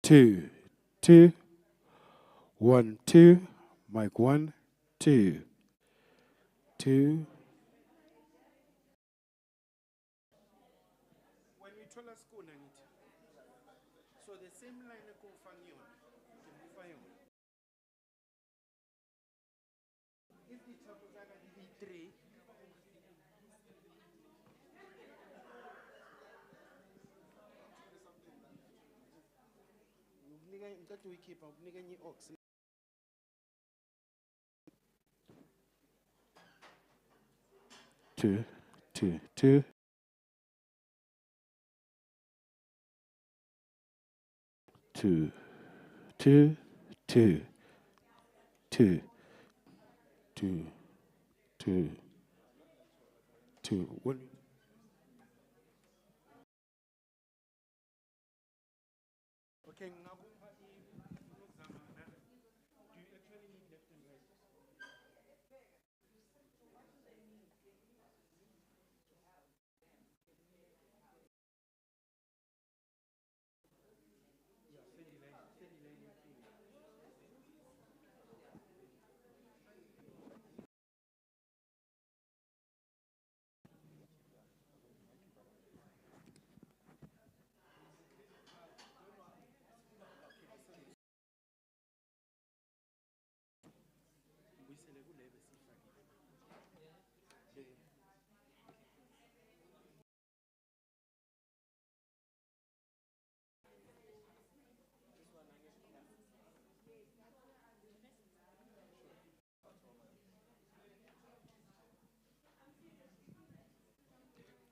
two, two, 1, 2, mic 1, 2, 2. When we told us school, so the same line go fanyon, if the tabuzana the 3, that we keep up, ox. Two, two, two. Two, two, two, two, two, two, two. One. Okay, now do you actually need left and right?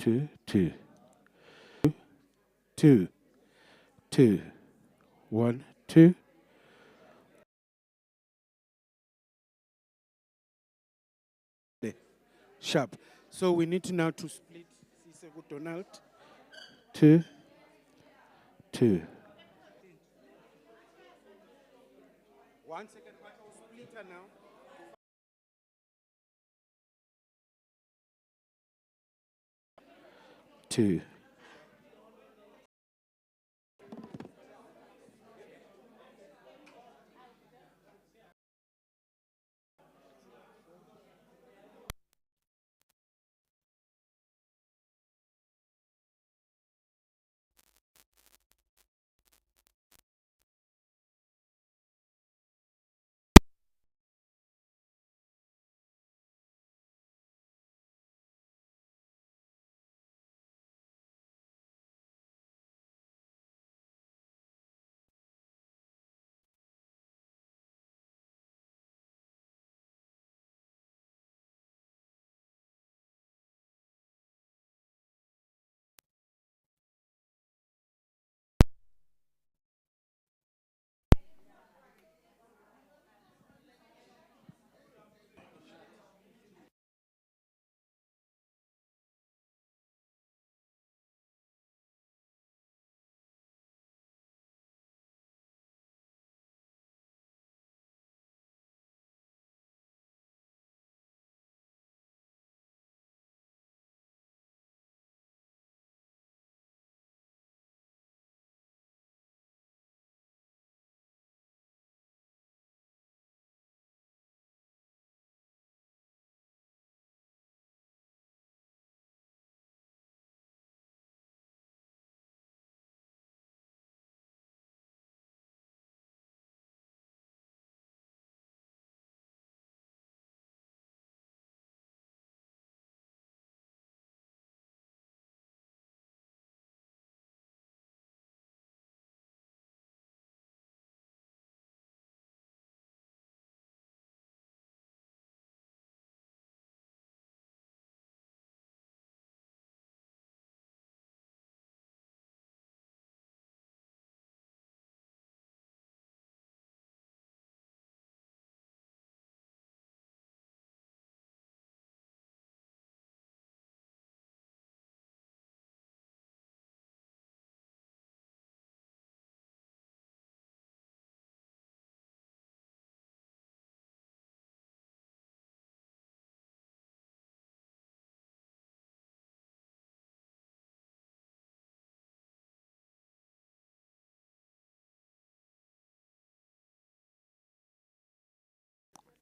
2, 2, 2, 2, 1, 2. Sharp. So we need to now to split Donald. 2, 2. 1 second, but I'll split her now. 2.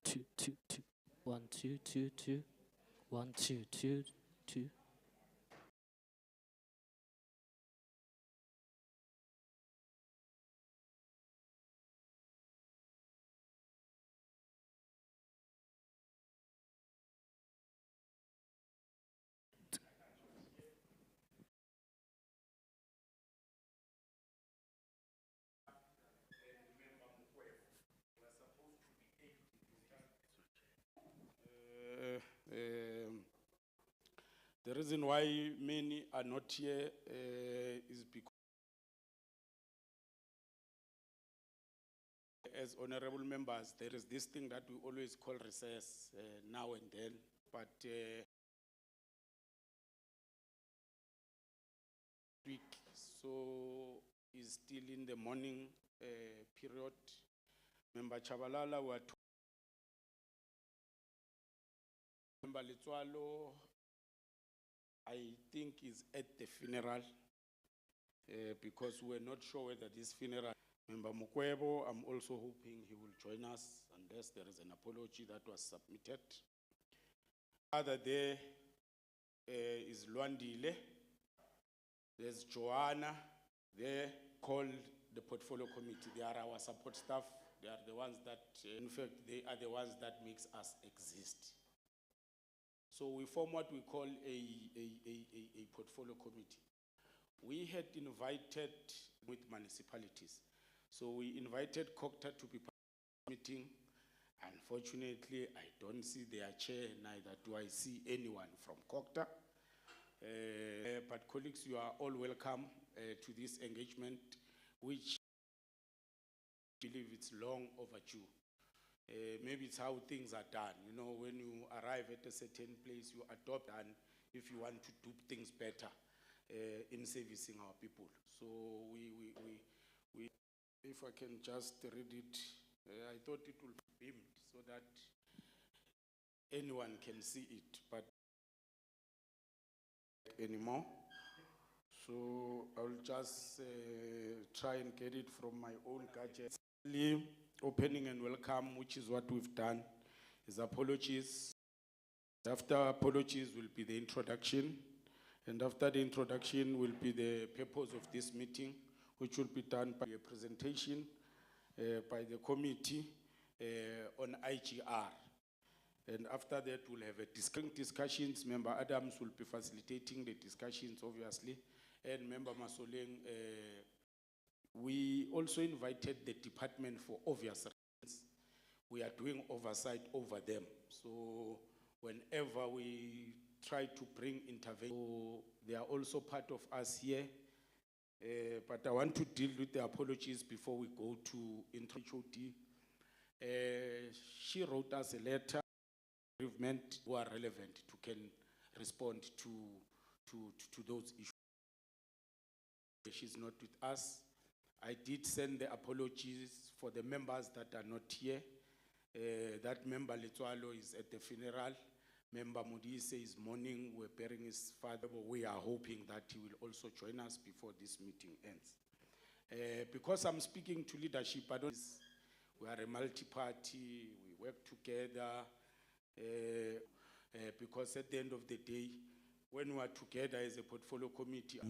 two, two, two. 1, 2, 2, 2. 1, 2, 2, 2. The reason why many are not here is because as honorable members, there is this thing that we always call recess now and then, but week, so is still in the morning period. Member Chabalala were Member Litwalo, I think is at the funeral because we're not sure whether this funeral. Member Mukwebo, I'm also hoping he will join us unless there is an apology that was submitted. Other there is Luandile. There's Joanna. They're called the portfolio committee. They are our support staff. They are the ones that, in fact, they are the ones that makes us exist. So we form what we call a portfolio committee. We had invited with municipalities. So we invited COCTA to be part of the meeting. Unfortunately, I don't see their chair, neither do I see anyone from COCTA. But colleagues, you are all welcome to this engagement, which I believe it's long overdue. Maybe it's how things are done. You know, when you arrive at a certain place, you adopt, and if you want to do things better in servicing our people. So we if I can just read it, I thought it would be beamed so that anyone can see it, but anymore. So I'll just try and get it from my own gadget. Opening and welcome, which is what we've done, is apologies. After apologies will be the introduction, and after the introduction will be the purpose of this meeting, which will be done by a presentation by the committee on IGR. And after that, we'll have a discussions. Member Adams will be facilitating the discussions, obviously, and Member Masoleng. We also invited the department for obvious reasons. We are doing oversight over them. So whenever we try to bring intervention, so they are also part of us here. But I want to deal with the apologies before we go to introduce. She wrote us a letter who are relevant to can respond to those issues. She's not with us. I did send the apologies for the members that are not here. That member Letwalo is at the funeral. Member Modise is mourning. We're burying his father. But we are hoping that he will also join us before this meeting ends. Because I'm speaking to leadership, we are a multi-party. We work together. Because at the end of the day, when we are together as a portfolio committee,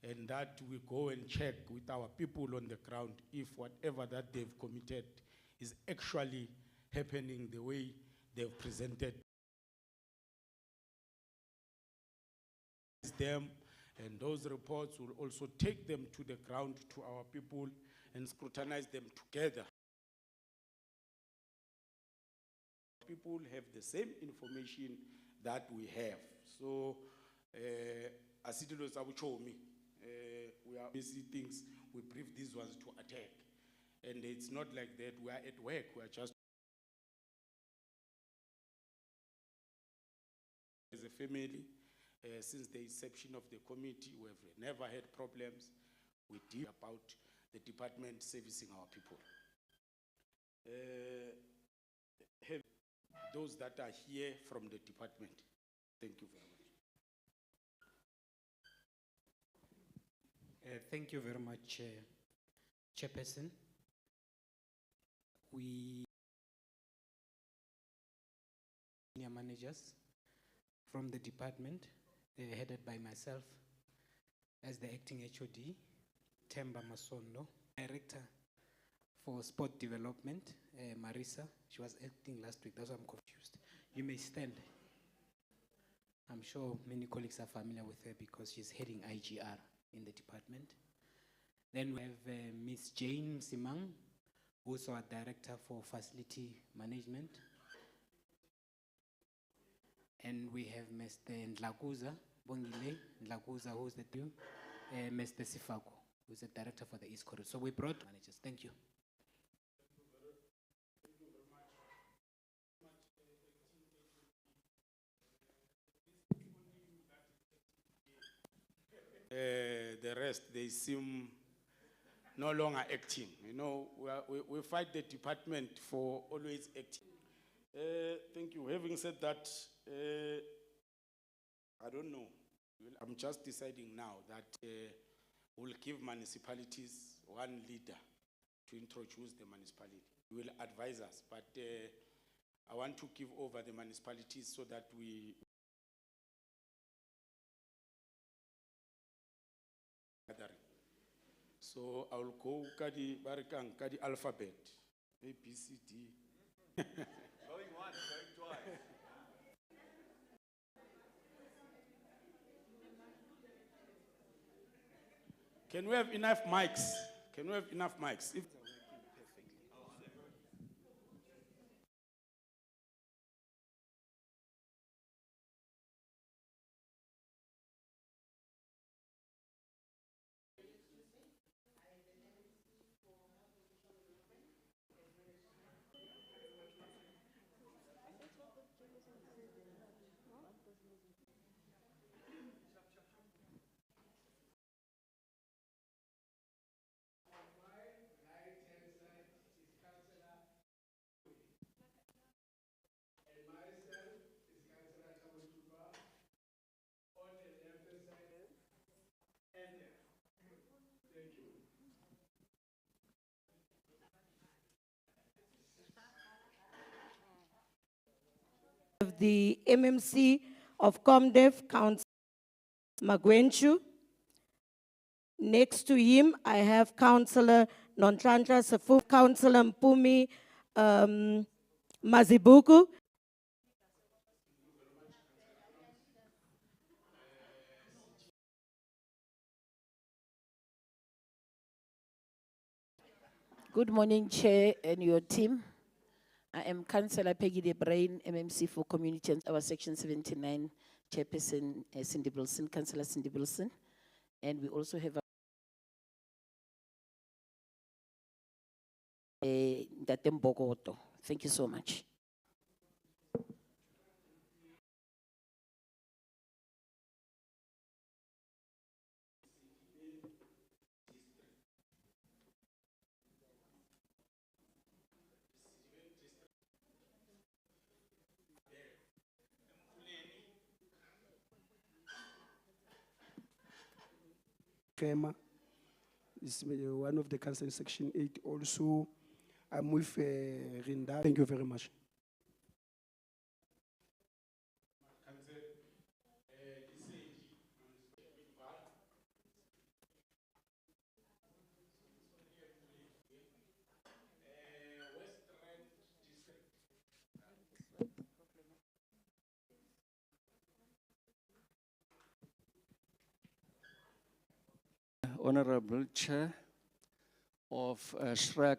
and that we go and check with our people on the ground if whatever that they've committed is actually happening the way they've presented them, and those reports will also take them to the ground to our people and scrutinize them together. People have the same information that we have. So, we are busy things, we brief these ones to attack. And it's not like that, we are at work, we are just as a family, since the inception of the committee, we have never had problems. We deal about the department servicing our people. Have those that are here from the department. Thank you very much. Thank you very much, Chairperson. We senior managers from the department, headed by myself as the acting HOD, Temba Masondo, director for sport development, Marisa. She was acting last week, that's why I'm confused. You may stand. I'm sure many colleagues are familiar with her because she's heading IGR in the department. Then we have Ms. Jane Simang, who's our director for facility management. And we have Mr. Ndlakuza, Bongile Ndlakuza, who's the two, Mr. Sifako, who's the director for the East Corridor. So we brought managers. Thank you. The rest, they seem no longer acting. You know, we fight the department for always acting. Thank you. Having said that, I don't know. I'm just deciding now that we'll give municipalities one leader to introduce the municipality. He will advise us, but I want to give over the municipalities so that we gathering. So I will go kadi barikang kadi alphabet A B C D. Going once, going twice. Can we have enough mics? Can we have enough mics? If the MMC of ComDev, Councillor Magwenchu. Next to him, I have Councillor Nonhlanhla Sefu, Councillor Mpumi Mazibuku. Good morning, Chair and your team. I am Councillor Peggy De Brain, MMC for Community and our Section 79 Chairperson, Cindy Bilson, Councillor Cindy Bilson. And we also have Datem Bogoto. Thank you so much. Khema is one of the council in Section 8. Also, I'm with Rinda. Thank you very much. Honorable Chair of SRAC,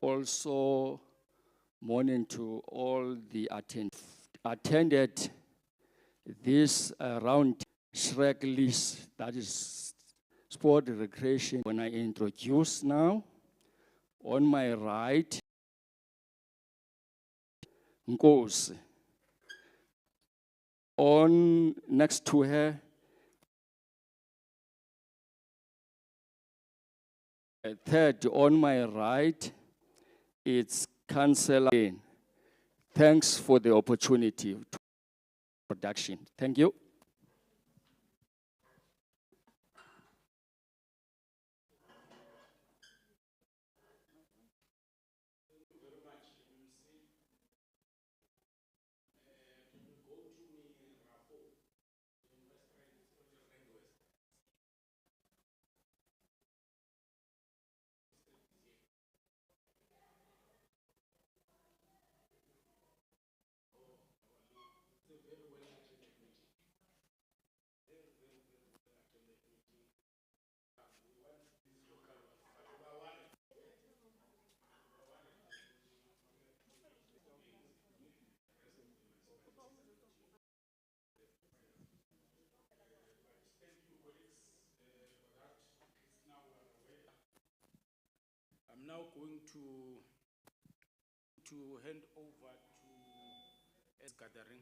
also morning to all the attended this round SRAC list, that is sport recreation. When I introduce now, on my right, Nkosi. On next to her, third on my right, it's Councillor. Thanks for the opportunity to production. Thank you. I'm now going to hand over to S gathering,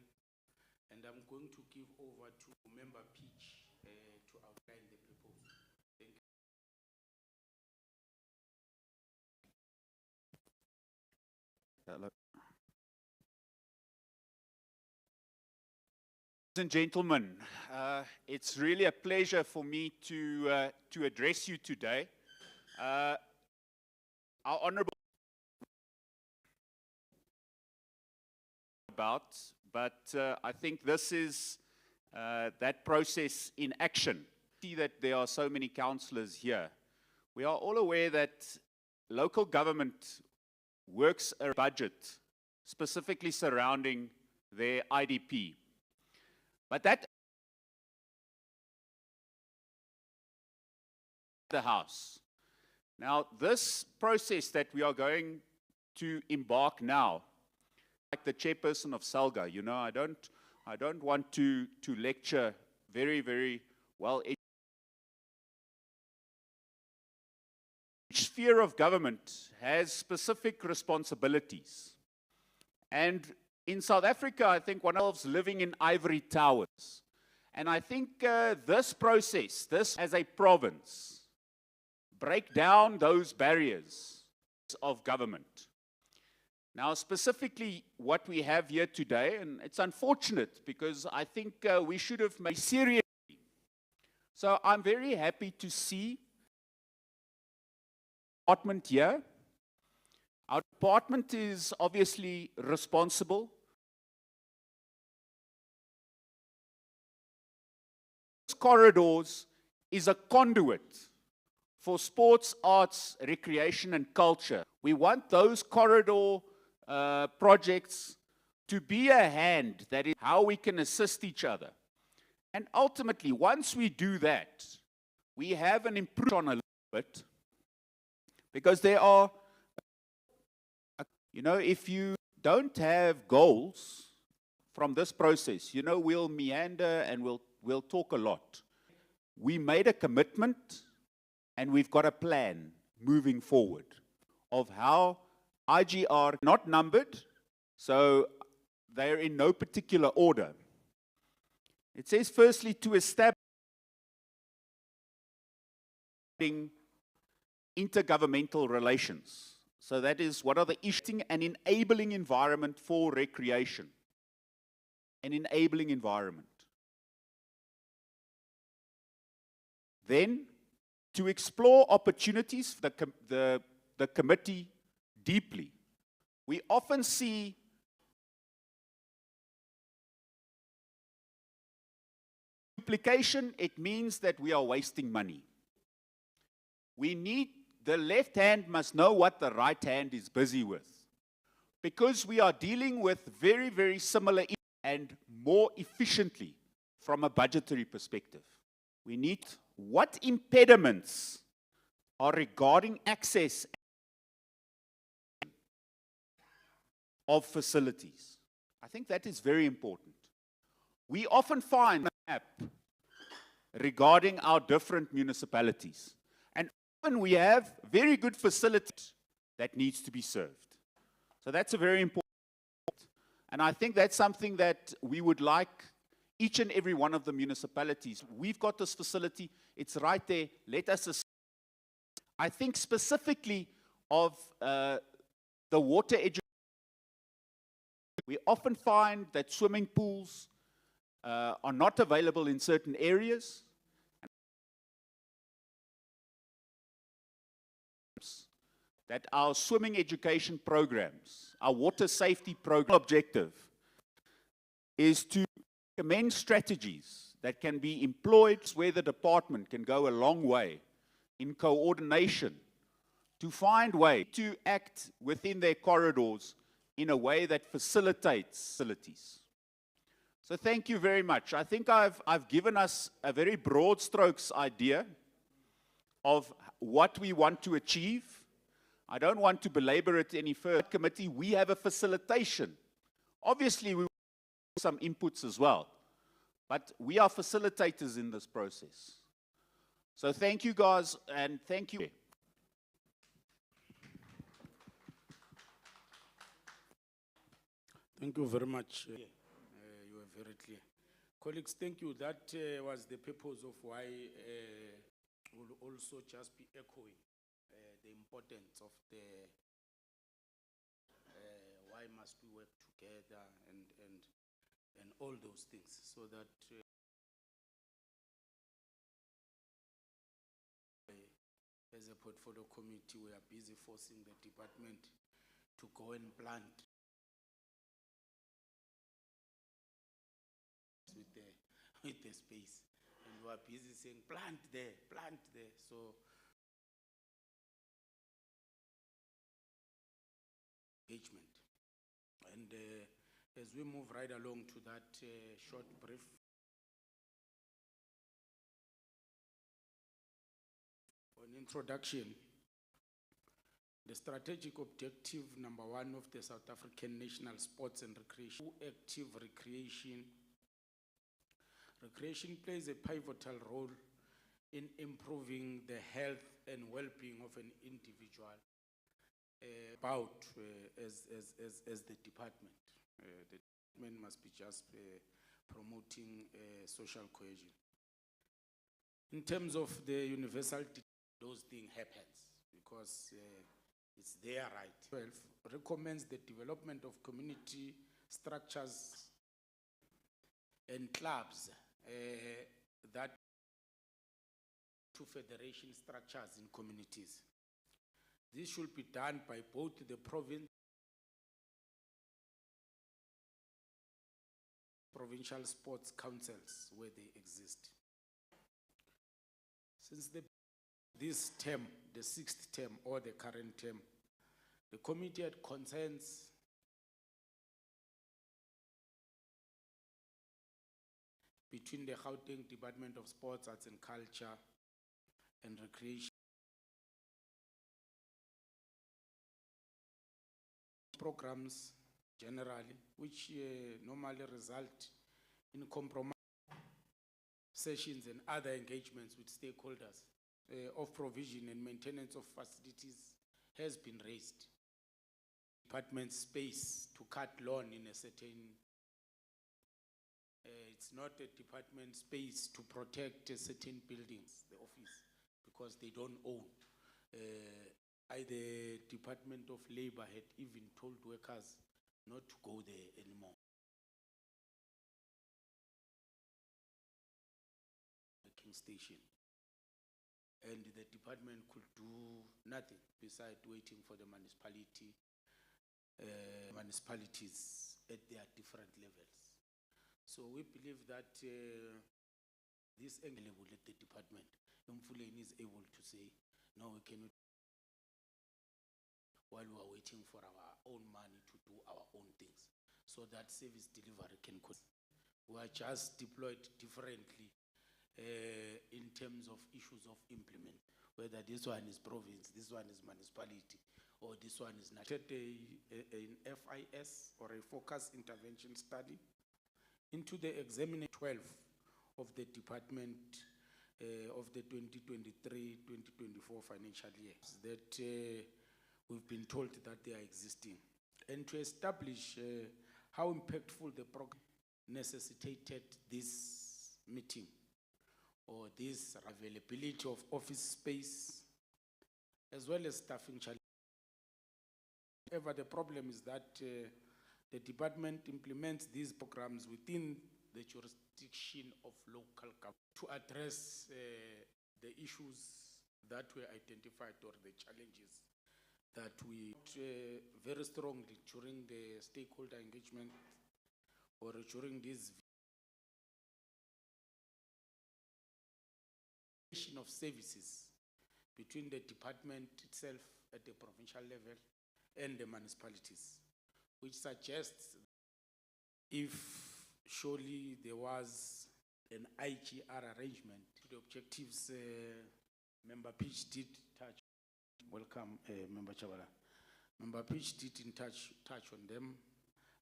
and I'm going to give over to Member Peach to outline the proposal. Thank you. Hello. Ladies and gentlemen, it's really a pleasure for me to address you today. Our honorable but I think this is that process in action. See that there are so many councillors here. We are all aware that local government works a budget specifically surrounding their IDP. But that the House. Now, this process that we are going to embark now, like the chairperson of SALGA, you know, I don't want to lecture very, very well. Each sphere of government has specific responsibilities. And in South Africa, I think one of us living in ivory towers. And I think this process, this as a province, break down those barriers of government. Now, specifically what we have here today, and it's unfortunate because I think we should have made seriously. So I'm very happy to see department here. Our department is obviously responsible. Corridors is a conduit for sports, arts, recreation, and culture. We want those corridor projects to be a hand, that is how we can assist each other. And ultimately, once we do that, we have an improvement on a little bit, because there are, you know, if you don't have goals from this process, you know, we'll meander and we'll talk a lot. We made a commitment and we've got a plan moving forward of how IGR not numbered, so they're in no particular order. It says firstly to establish intergovernmental relations. So that is, what are the issues? An enabling environment for recreation. An enabling environment. Then, to explore opportunities, the committee deeply. We often see duplication. It means that we are wasting money. We need, the left hand must know what the right hand is busy with, because we are dealing with very, very similar issues and more efficiently from a budgetary perspective. We need what impediments are regarding access of facilities. I think that is very important. We often find a map regarding our different municipalities, and often we have very good facilities that needs to be served. So that's a very important, and I think that's something that we would like each and every one of the municipalities. We've got this facility, it's right there, let us assist. I think specifically of the water education. We often find that swimming pools are not available in certain areas. That our swimming education programs, our water safety program objective is to recommend strategies that can be employed where the department can go a long way in coordination to find ways to act within their corridors in a way that facilitates facilities. So thank you very much. I think I've given us a very broad strokes idea of what we want to achieve. I don't want to belabor it any further. Committee, we have a facilitation. Obviously, we want some inputs as well, but we are facilitators in this process. So thank you guys, and thank you. Thank you very much. You were very clear. Colleagues, thank you. That was the purpose of why we'll also just be echoing the importance of the why must we work together and all those things, so that as a portfolio committee, we are busy forcing the department to go and plant with the space. And we are busy saying, plant there, plant there. So engagement. And as we move right along to that short brief, an introduction, the strategic objective number 1 of the South African National Sports and Recreation, active recreation. Recreation plays a pivotal role in improving the health and well-being of an individual. As the department. The department must be just promoting social cohesion. In terms of the universal, those things happens because it's their right. 12 recommends the development of community structures and clubs that to federation structures in communities. This should be done by both the provincial sports councils where they exist. Since this term, the 6th term or the current term, the committee had concerns between the Gauteng Department of Sports, Arts and Culture and Recreation programs generally, which normally result in compromise sessions and other engagements with stakeholders of provision and maintenance of facilities has been raised. Department space to cut lawn in a certain, it's not a department space to protect certain buildings, the office, because they don't own. The Department of Labor had even told workers not to go there anymore. Working station. And the department could do nothing besides waiting for the municipalities at their different levels. So we believe that this level at the department, Mfuleni is able to say, no, we cannot, while we are waiting for our own money to do our own things, so that service delivery can continue. We are just deployed differently in terms of issues of implement, whether this one is province, this one is municipality, or this one is an FIS or a focused intervention study into the examination 12 of the department of the 2023-2024 financial year that we've been told that they are existing, and to establish how impactful the program necessitated this meeting, or this availability of office space, as well as staffing challenges. However, the problem is that the department implements these programs within the jurisdiction of local government to address the issues that were identified or the challenges that we very strongly during the stakeholder engagement or during this of services between the department itself at the provincial level and the municipalities, which suggests if surely there was an IGR arrangement, the objectives Member Peach did touch. Welcome, Member Chabala. Member Peach did touch on them,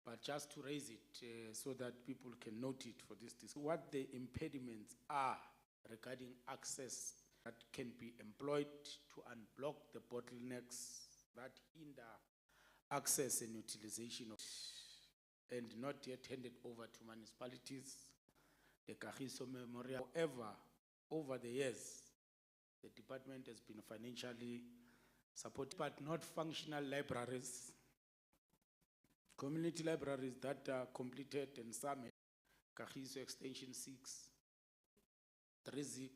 but just to raise it so that people can note it for this. What the impediments are regarding access that can be employed to unblock the bottlenecks that hinder access and utilization of and not yet handed over to municipalities. The Kagiso Memorial. However, over the years, the department has been financially supported, but not functional libraries. Community libraries that are completed and some Kagiso Extension 6, Trizik,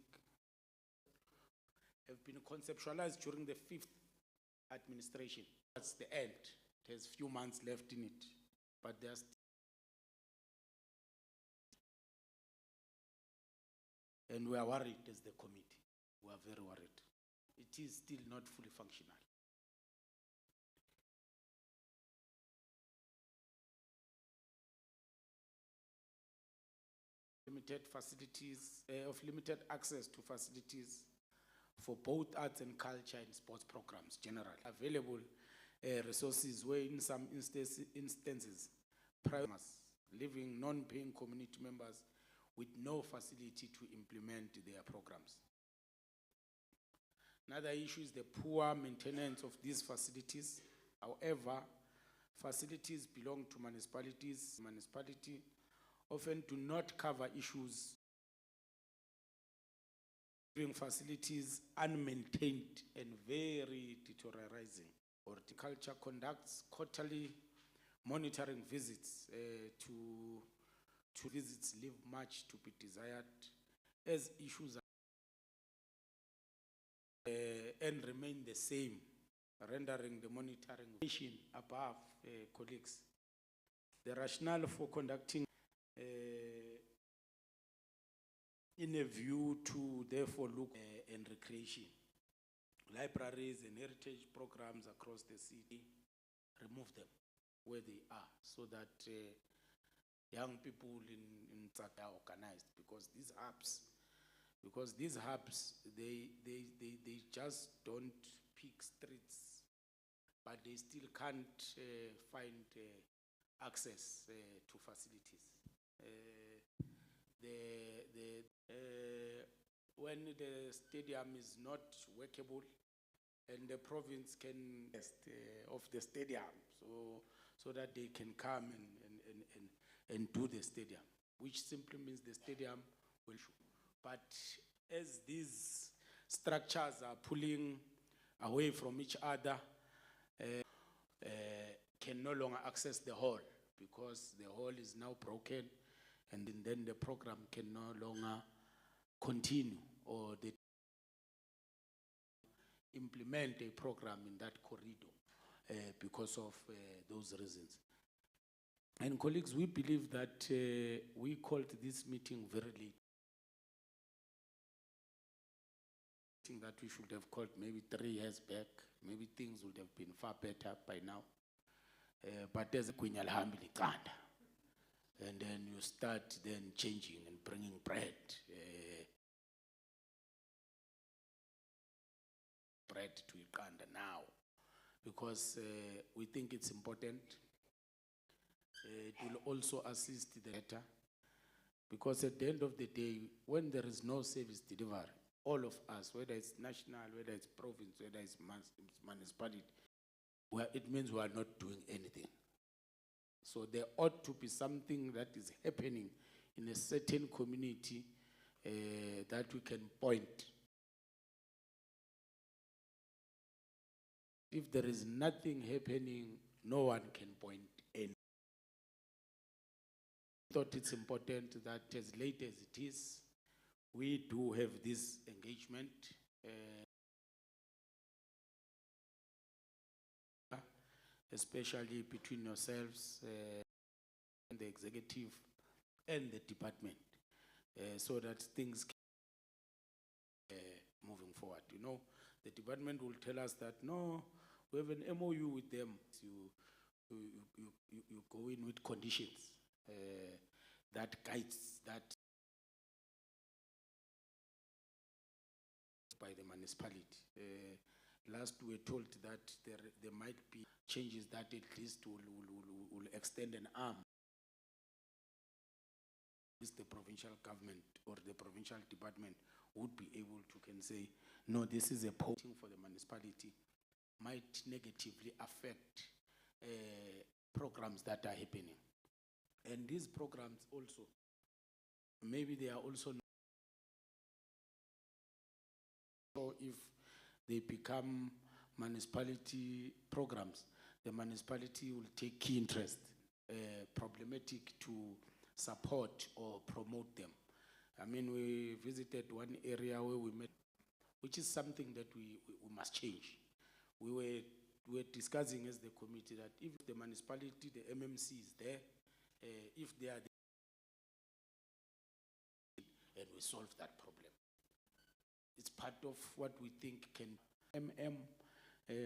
have been conceptualized during the 5th administration. That's the end. There's few months left in it, but there's and we are worried as the committee. We are very worried. It is still not fully functional. Limited facilities, of limited access to facilities for both arts and culture and sports programs generally. Available resources where in some instances, private leaving non-paying community members with no facility to implement their programs. Another issue is the poor maintenance of these facilities. However, facilities belong to municipalities. Municipality often do not cover issues leaving facilities unmaintained and very deteriorating. Horticulture conducts quarterly monitoring visits to visits leave much to be desired as issues and remain the same, rendering the monitoring above colleagues. The rationale for conducting in a view to therefore look and recreation, libraries and heritage programs across the city, remove them where they are so that young people in Tsaka are organized, because these hubs, they just don't pick streets, but they still can't find access to facilities. When the stadium is not workable, and the province can of the stadium, so that they can come and do the stadium, which simply means the stadium will show. But as these structures are pulling away from each other, can no longer access the hall, because the hall is now broken, and then the program can no longer continue, or they implement a program in that corridor because of those reasons. And colleagues, we believe that we called this meeting very late. I think that we should have called maybe 3 years back. Maybe things would have been far better by now. But there's a Kwinyal Hamili Kanda. And then you start then changing and bringing bread to Uganda now, because we think it's important. It will also assist the data, because at the end of the day, when there is no service delivery, all of us, whether it's national, whether it's province, whether it's municipality, it means we are not doing anything. So there ought to be something that is happening in a certain community that we can point. If there is nothing happening, no one can point any. I thought it's important that as late as it is, we do have this engagement. Especially between yourselves and the executive and the department, so that things can moving forward. You know, the department will tell us that, no, we have an MOU with them. You go in with conditions that guides that by the municipality. Last we were told that there might be changes that at least will extend an arm. Is the provincial government or the provincial department would be able to can say, no, this is a posting for the municipality, might negatively affect programs that are happening. And these programs also, maybe they are also not, or if they become municipality programs, the municipality will take key interest, problematic to support or promote them. I mean, we visited one area where we met, which is something that we must change. We were discussing as the committee that if the municipality, the MMC is there, if they are there, and we solve that problem. It's part of what we think can,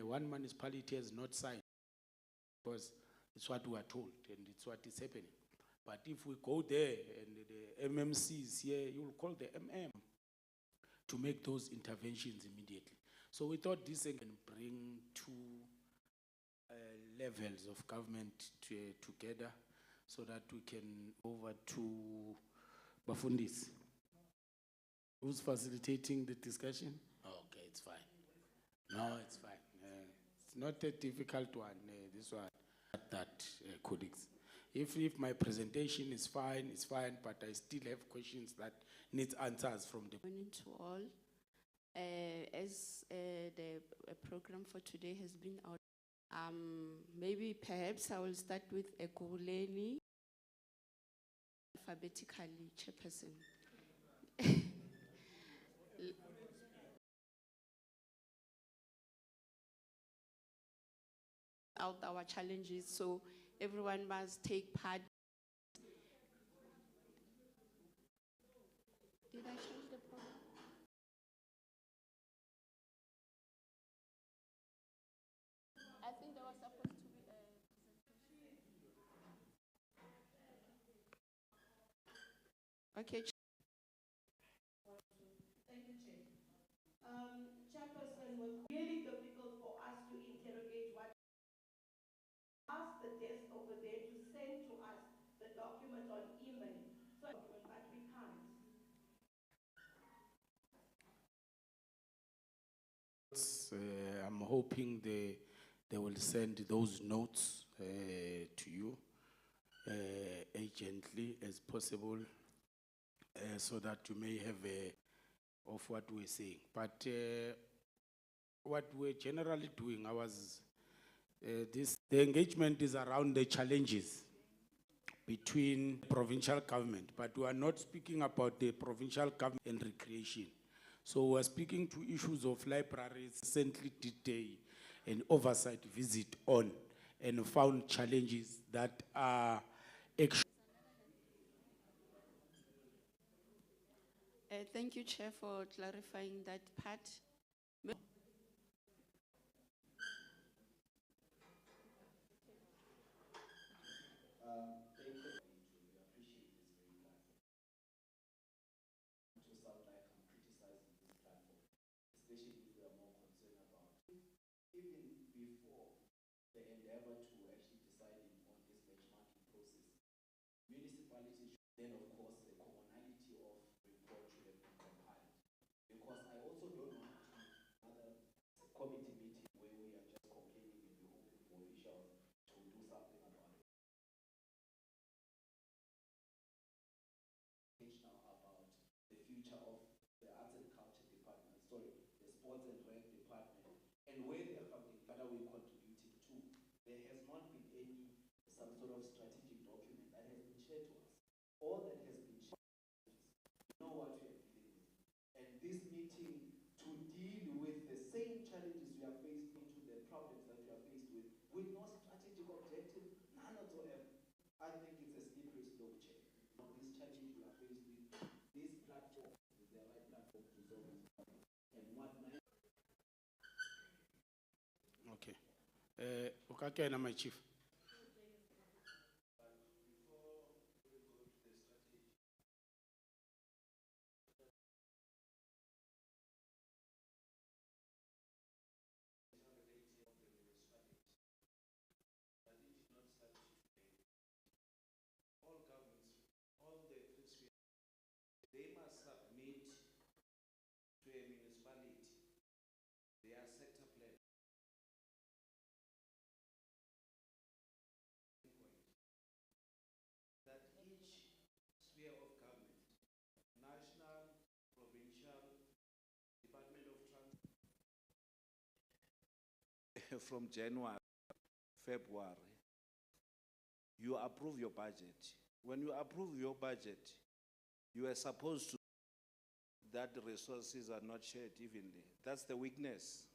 one municipality has not signed, because it's what we are told and it's what is happening. But if we go there and the MMC is here, you will call the MM to make those interventions immediately. So we thought this can bring two levels of government together so that we can over to Bafundis. Who's facilitating the discussion? Okay, it's fine. No, it's fine. It's not a difficult one, this one, that codex. If my presentation is fine, it's fine, but I still have questions that need answers from the... Good morning to all. As the program for today has been out, maybe perhaps I will start with Ekurhuleni, alphabetically, chairperson. Out our challenges, so everyone must take part. Did I change the program? I think there was supposed to be a presentation. Okay. Thank you, Chair. Chairperson, was really difficult for us to interrogate what asked the desk over there to send to us the document on email. So, but we can't. I'm hoping they will send those notes to you urgently as possible, so that you may have of what we're saying. But what we're generally doing, the engagement is around the challenges between provincial government, but we are not speaking about the provincial government and recreation. So we're speaking to issues of libraries. Recently did an oversight visit on and found challenges that are Thank you, Chair, for clarifying that part. Then, of course, the commonality of report should have been compiled. Because I also don't want to another committee meeting where we are just complaining and we're hoping for officials to do something about it. Now about the future of the arts and culture department, sorry, the sports and rec department, and where they are funding, what are we contributing to? There has not been some sort of strategic document that has been shared to us. All that has been shared, you know what we are dealing with. And this meeting, to deal with the same challenges we are faced into, the problems that we are faced with no strategic objective, none whatsoever. I think it's a slippery slope, Chair. This challenge we are faced with, this platform is the right platform to solve this problem. And what okay. Okay, my chief. they must submit to a municipality their sector plan. from January, February, you approve your budget. When you approve your budget, you are supposed to that the resources are not shared evenly. That's the weakness.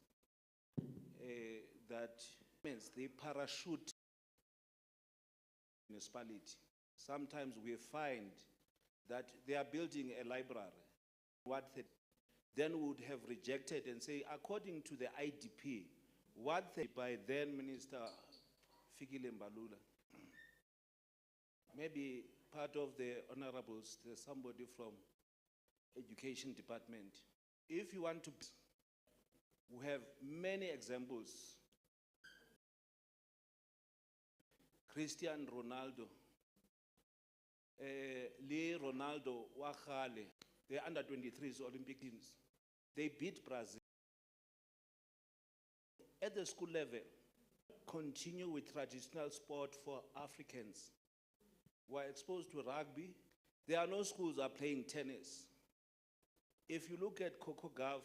That means they parachute municipality. Sometimes we find that they are building a library. Then we would have rejected and say, according to the IDP, by then Minister Fikile Mbalula, maybe part of the honorables, there's somebody from Education Department. If you want to, we have many examples. Cristiano Ronaldo, Lee Ronaldo, Wakale, the under 23s Olympic teams, they beat Brazil. At the school level, continue with traditional sport for Africans who are exposed to rugby. There are no schools that are playing tennis. If you look at COCOGAV,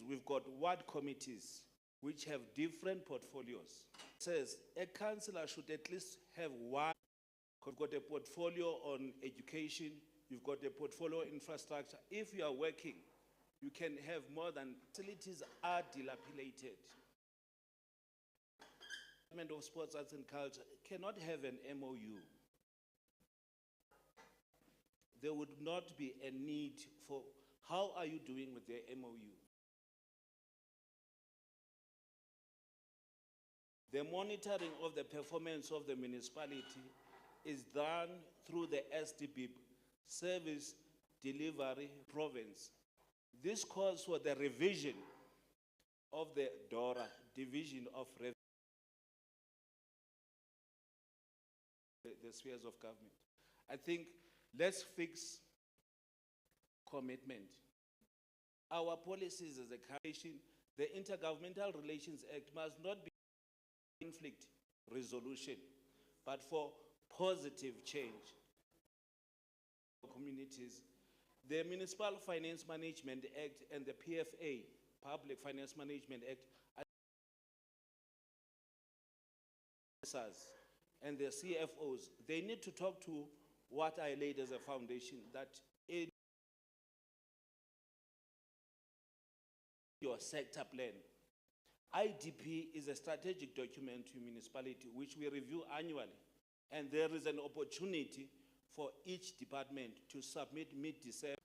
we've got ward committees which have different portfolios. It says a councillor should at least have one. You've got a portfolio on education, you've got a portfolio infrastructure. If you are working, you can have more than facilities are dilapidated. Department of Sports, Arts and Culture cannot have an MOU. There would not be a need for, how are you doing with the MOU? The monitoring of the performance of the municipality is done through the SDB, Service Delivery Province. This calls for the revision of the DORA, Division of Revenue, the spheres of government. I think let's fix commitment. Our policies as a country, the Intergovernmental Relations Act must not be conflict resolution, but for positive change for communities. The Municipal Finance Management Act and the PFA, Public Finance Management Act, and the CFOs, they need to talk to what I laid as a foundation, that in your sector plan, IDP is a strategic document to municipality which we review annually, and there is an opportunity for each department to submit mid-December.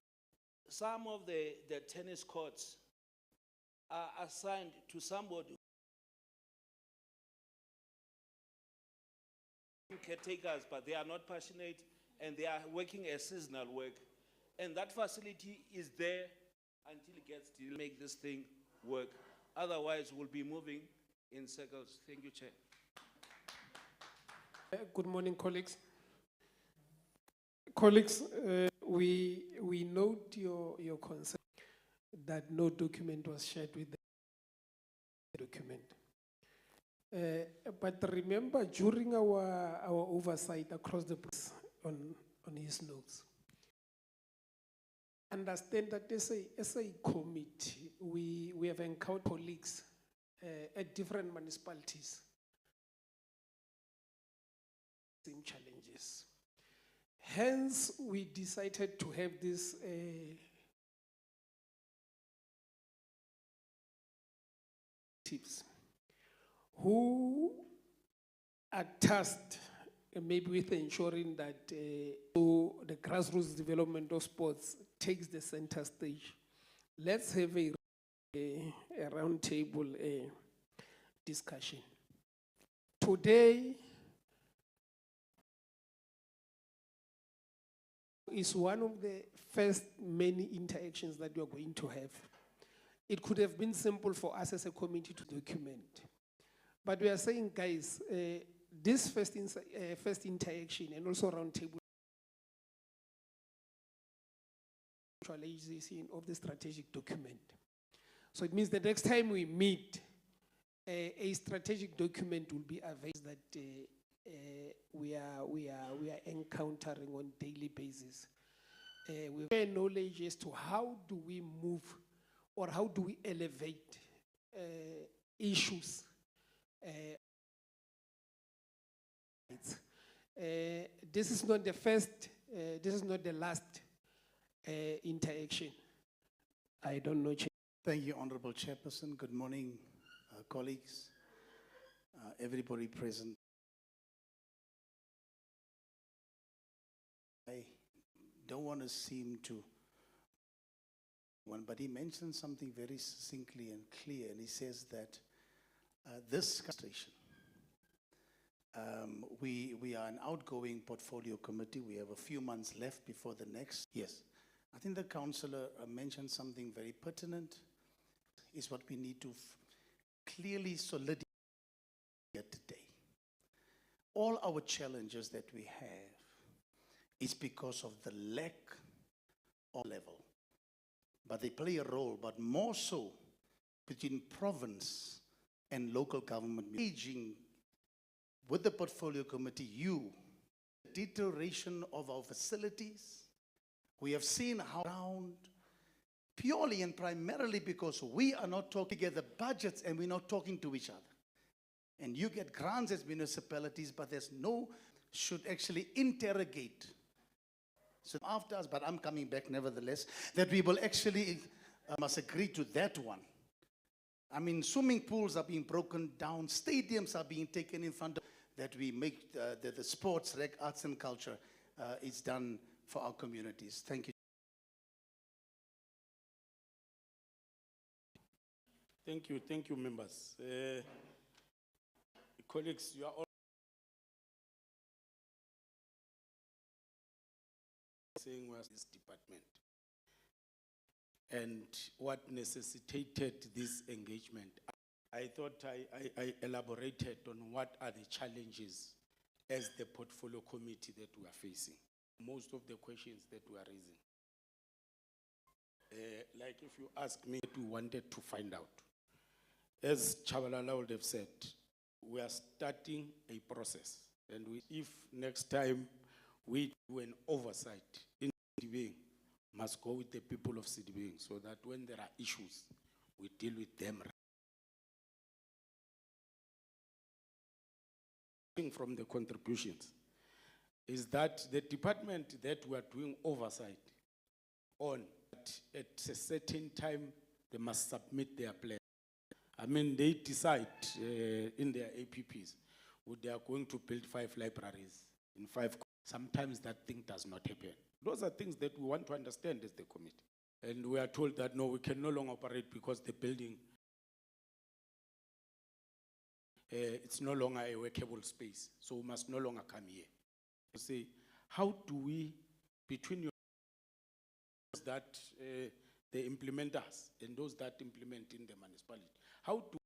Some of the tennis courts are assigned to somebody who caretakers, but they are not passionate and they are working a seasonal work. And that facility is there until it gets to make this thing work. Otherwise, we'll be moving in circles. Thank you, Chair. Good morning, colleagues. Colleagues, we note your concern that no document was shared with the document. But remember, during our oversight across the board on his notes, understand that as a committee, we have encountered colleagues at different municipalities, same challenges. Hence, we decided to have this tips who are tasked maybe with ensuring that so the grassroots development of sports takes the center stage. Let's have a roundtable discussion. Today is one of the first many interactions that we are going to have. It could have been simple for us as a committee to document. But we are saying, guys, this first interaction and also roundtable actualization of the strategic document. So it means the next time we meet, a strategic document will be available that we are encountering on daily basis. We have knowledge as to how do we move or how do we elevate issues. This is not the first, this is not the last interaction. I don't know. Thank you, Honorable Chairperson. Good morning, colleagues, everybody present. I don't want to seem to one, but he mentioned something very succinctly and clear, and he says that this station, we are an outgoing portfolio committee. We have a few months left before the next. Yes, I think the councillor mentioned something very pertinent, is what we need to clearly solidify here today. All our challenges that we have is because of the lack of level. But they play a role, but more so between province and local government. Engaging with the portfolio committee, deterioration of our facilities. We have seen how around purely and primarily because we are not talking together budgets and we're not talking to each other. And you get grants as municipalities, but there's no, should actually interrogate. So after us, but I'm coming back nevertheless, that we will actually must agree to that one. I mean, swimming pools are being broken down, stadiums are being taken in front of, that we make the sports, rec, arts and culture is done for our communities. Thank you. Thank you, members. Colleagues, you are all saying was this department and what necessitated this engagement. I thought I elaborated on what are the challenges as the portfolio committee that we are facing. Most of the questions that we are raising. Like if you ask me, we wanted to find out. As Chabalala would have said, we are starting a process. And if next time we do an oversight in CDBing, must go with the people of CDBing so that when there are issues, we deal with them. From the contributions is that the department that we are doing oversight on, at a certain time, they must submit their plan. I mean, they decide in their APPs, they are going to build 5 libraries in 5. Sometimes that thing does not happen. Those are things that we want to understand as the committee. And we are told that, no, we can no longer operate because the building, it's no longer a workable space. So we must no longer come here. You say, how do we, between those that the implementers and those that implement in the municipality, how do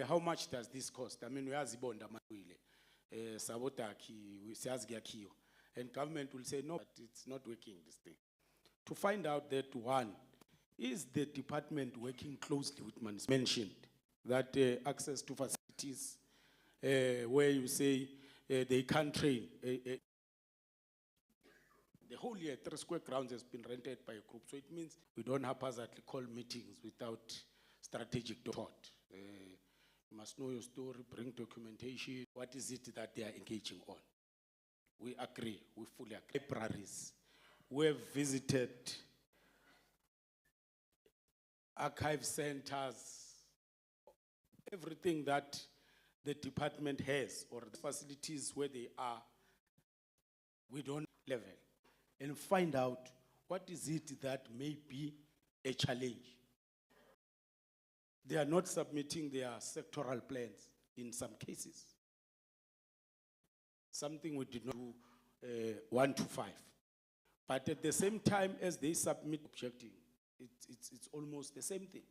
how much does this cost? I mean, we have Zibonda Manuile, Sabotaki, we say Azgiakio, and government will say, no, but it's not working, this thing. To find out that one, is the department working closely with municipalities? Mentioned that access to facilities where you say they can't train. The whole year, 3 square grounds has been rented by a group. So it means we don't haphazardly call meetings without strategic thought. You must know your story, bring documentation. What is it that they are engaging on? We agree, we fully agree. Libraries. We have visited archive centers, everything that the department has or the facilities where they are, we don't level and find out what is it that may be a challenge. They are not submitting their sectoral plans in some cases. Something we did not do 1 to 5. But at the same time as they submit objecting, it's almost the same thing.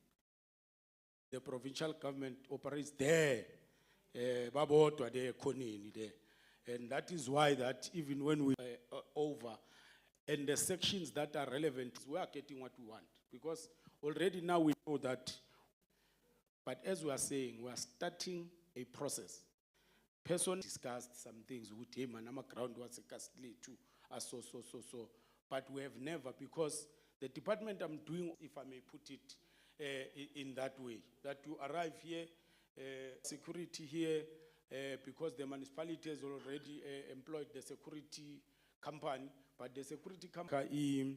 The provincial government operates there, Babotwa there, Konini there. And that is why that even when we over, and the sections that are relevant, we are getting what we want. Because already now we know that, but as we are saying, we are starting a process. Person discussed some things with him, and our ground was costly too, so. But we have never, because The department I'm doing, if I may put it in that way, that you arrive here, security here, because the municipality has already employed the security company, but the security company in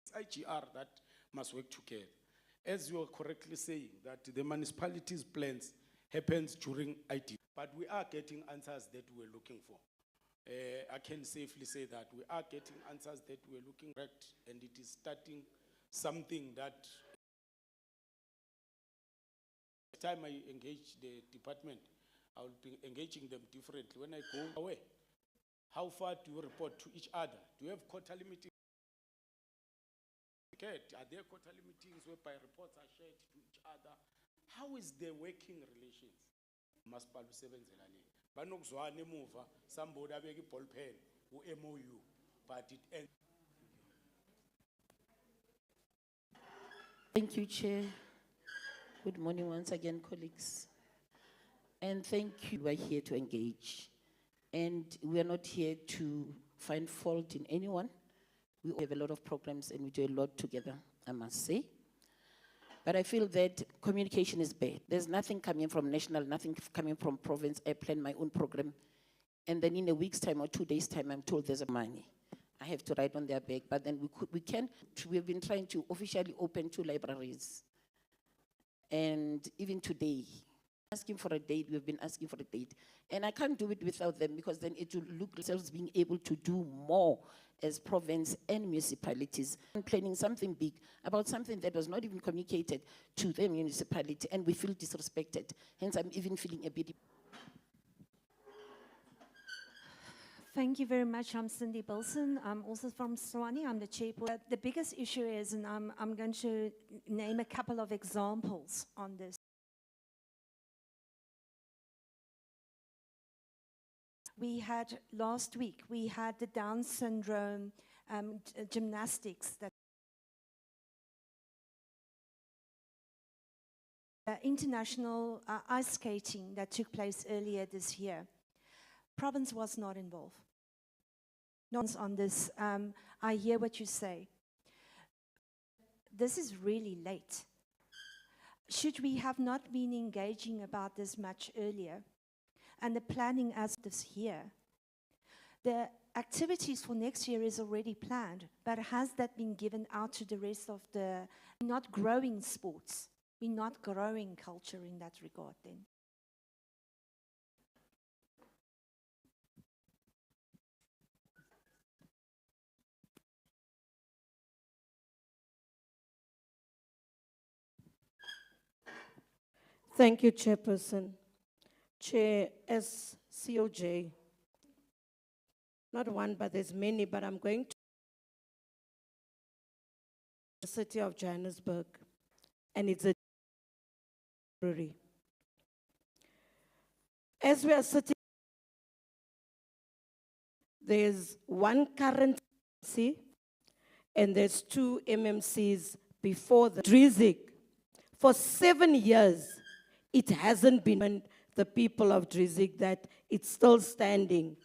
SACR that must work together. As you are correctly saying, that the municipality's plans happens during IT, but we are getting answers that we're looking for. I can safely say that we are getting answers that we're looking at, and it is starting something that the time I engage the department, I will be engaging them differently. When I go away, how far do you report to each other? Do you have quarterly meetings? Are there quarterly meetings whereby reports are shared to each other? How is the working relations? Masipala usebenzela le. Banokuzwana emuva, somebody abeke ball pen, MOU, but it ends. Thank you, Chair. Good morning once again, colleagues. And thank you, we're here to engage. And we are not here to find fault in anyone. We have a lot of programs and we do a lot together, I must say. But I feel that communication is bad. There's nothing coming from national, nothing coming from province. I plan my own program. And then in a week's time or 2 days' time, I'm told there's money. I have to write on their back. But then we've been trying to officially open 2 libraries. And even today, asking for a date, we've been asking for a date. And I can't do it without them because then it will look themselves being able to do more as province and municipalities. I'm planning something big about something that was not even communicated to the municipality, and we feel disrespected. Hence, I'm even feeling a bit. Thank you very much. I'm Cindy Bilson. I'm also from Swani. I'm the chairperson. The biggest issue is, and I'm going to name a couple of examples on this. We had, last week, we had the Down syndrome gymnastics that international ice skating that took place earlier this year. Province was not involved. Not on this. I hear what you say. This is really late. Should we have not been engaging about this much earlier? And the planning as this year. The activities for next year is already planned, but has that been given out to the rest of the, not growing sports, we're not growing culture in that regard then? Thank you, Chairperson. Chair, as COJ, not one, but there's many, but I'm going to the city of Johannesburg, and it's a library. As we are sitting, there's one current MMC, and there's 2 MMCs before the Drizik. For 7 years, it hasn't been the people of Drizik that it's still standing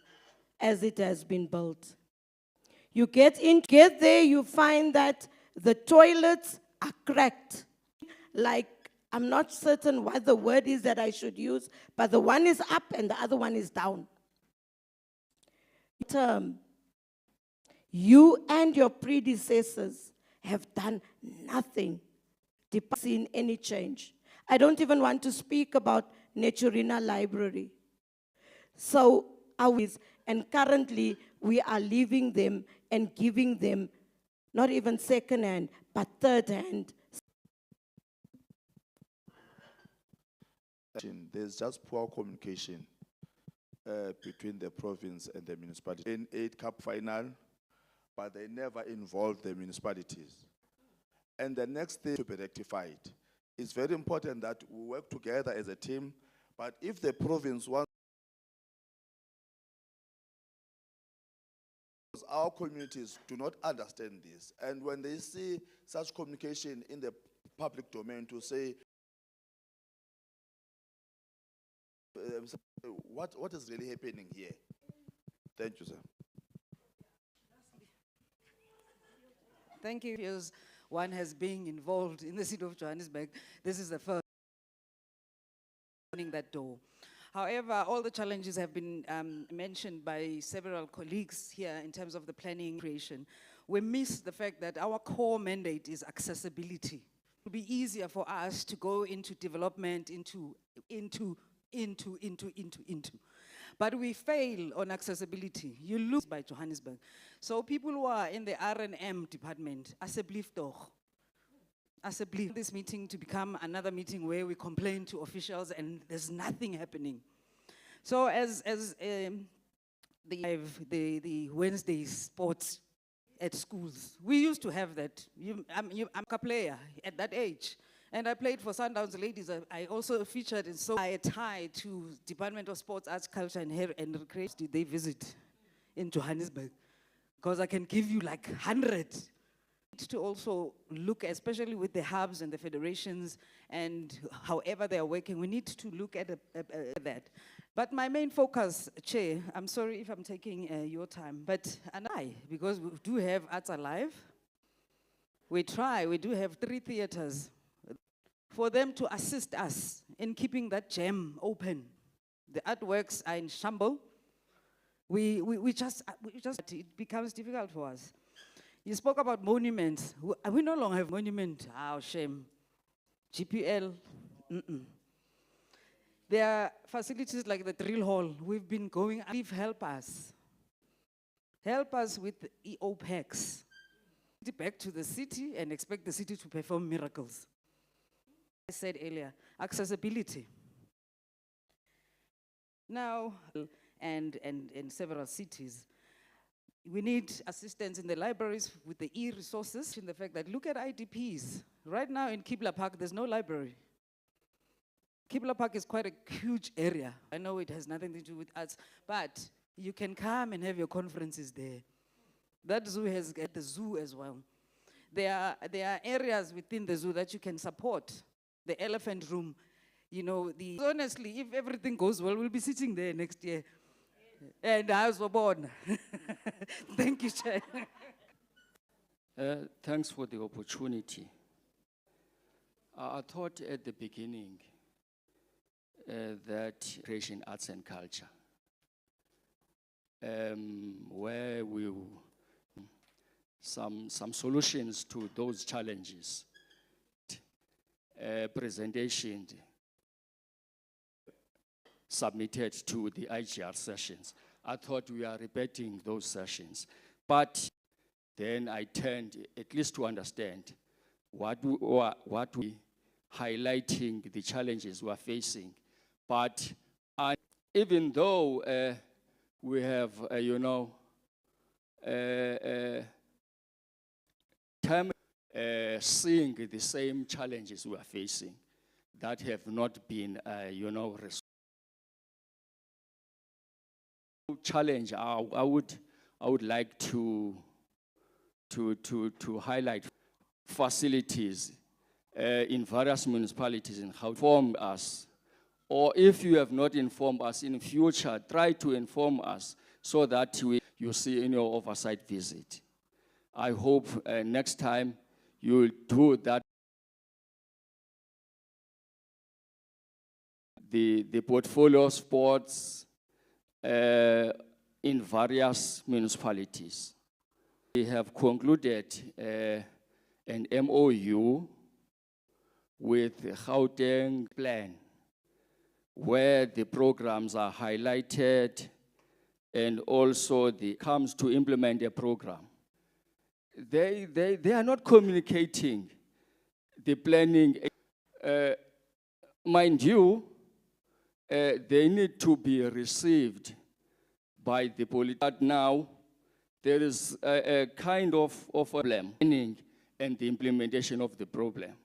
as it has been built. You get there, you find that the toilets are cracked. Like, I'm not certain what the word is that I should use, but the one is up and the other one is down. You and your predecessors have done nothing to see any change. I don't even want to speak about Naturina Library. So, and currently we are leaving them and giving them not even second hand, but third hand. There's just poor communication between the province and the municipality. In 8 Cup final, but they never involved the municipalities. And the next thing to be rectified. It's very important that we work together as a team, but if the province wants, our communities do not understand this, and when they see such communication in the public domain to say, what is really happening here? Thank you, sir. Thank you. Years one has been involved in the city of Johannesburg. This is the first opening that door. However, all the challenges have been mentioned by several colleagues here in terms of the planning creation. We miss the fact that our core mandate is accessibility. It will be easier for us to go into development, into. But we fail on accessibility. You lose by Johannesburg. So people who are in the R&M department, this meeting to become another meeting where we complain to officials and there's nothing happening. So as the Wednesday sports at schools, we used to have that. I'm a player at that age. And I played for Sundowns Ladies. I also featured in so I tie to Department of Sports, Arts, Culture and Recreation. Did they visit in Johannesburg? Because I can give you like 100. To also look, especially with the hubs and the federations and however they are working, we need to look at that. But my main focus, Chair, I'm sorry if I'm taking your time, because we do have Arts Alive. We do have 3 theaters for them to assist us in keeping that gem open. The artworks are in shambles. It becomes difficult for us. You spoke about monuments. We no longer have monument. Oh, shame. GPL. There are facilities like the drill hall. We've been going, help us. Help us with the EOPEX. Back to the city and expect the city to perform miracles. I said earlier, accessibility. Now, and in several cities, we need assistance in the libraries with the e-resources, in the fact that look at IDPs. Right now in Kibla Park, there's no library. Kibla Park is quite a huge area. I know it has nothing to do with arts, but you can come and have your conferences there. That zoo has got the zoo as well. There are areas within the zoo that you can support. The elephant room, you know, honestly, if everything goes well, we'll be sitting there next year. And I was born. Thank you, Chair. Thanks for the opportunity. I thought at the beginning that creation, arts and culture, where we some solutions to those challenges. Presentation submitted to the IGR sessions. I thought we are repeating those sessions. But then I turned, at least to understand, what we highlighting the challenges we are facing. But even though we have, seeing the same challenges we are facing that have not been, resolved. Challenge I would like to highlight facilities in various municipalities and how to inform us, or if you have not informed us in future, try to inform us so that you see in your oversight visit. I hope next time you will do that. The portfolio sports in various municipalities. We have concluded an MOU with the Gauteng plan, where the programs are highlighted and also comes to implement a program. They are not communicating the planning. Mind you, they need to be received by the police. But now, there is a kind of a problem and the implementation of the program.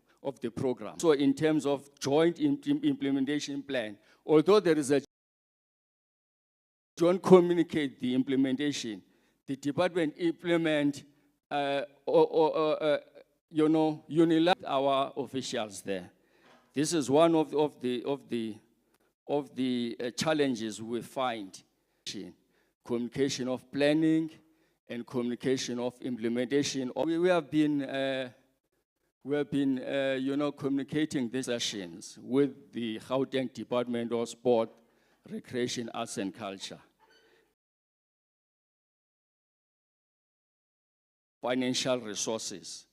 So in terms of joint implementation plan, although there is a don't communicate the implementation, the department implement unilaterally our officials there. This is one of the challenges we find. communication of planning, and communication of implementation. We have been, communicating these sessions with the Gauteng Department of Sport, Recreation, Arts and Culture. Financial resources.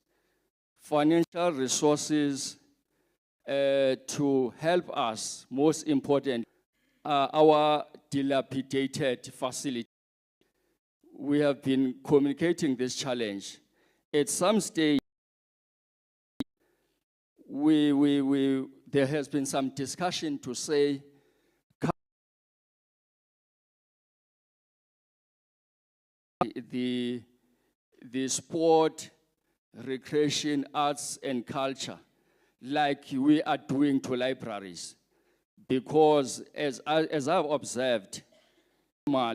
Financial resources to help us, most important, our dilapidated facility. We have been communicating this challenge. At some stage, there has been some discussion to say, the sport, recreation, arts and culture, like we are doing to libraries. Because as I've observed,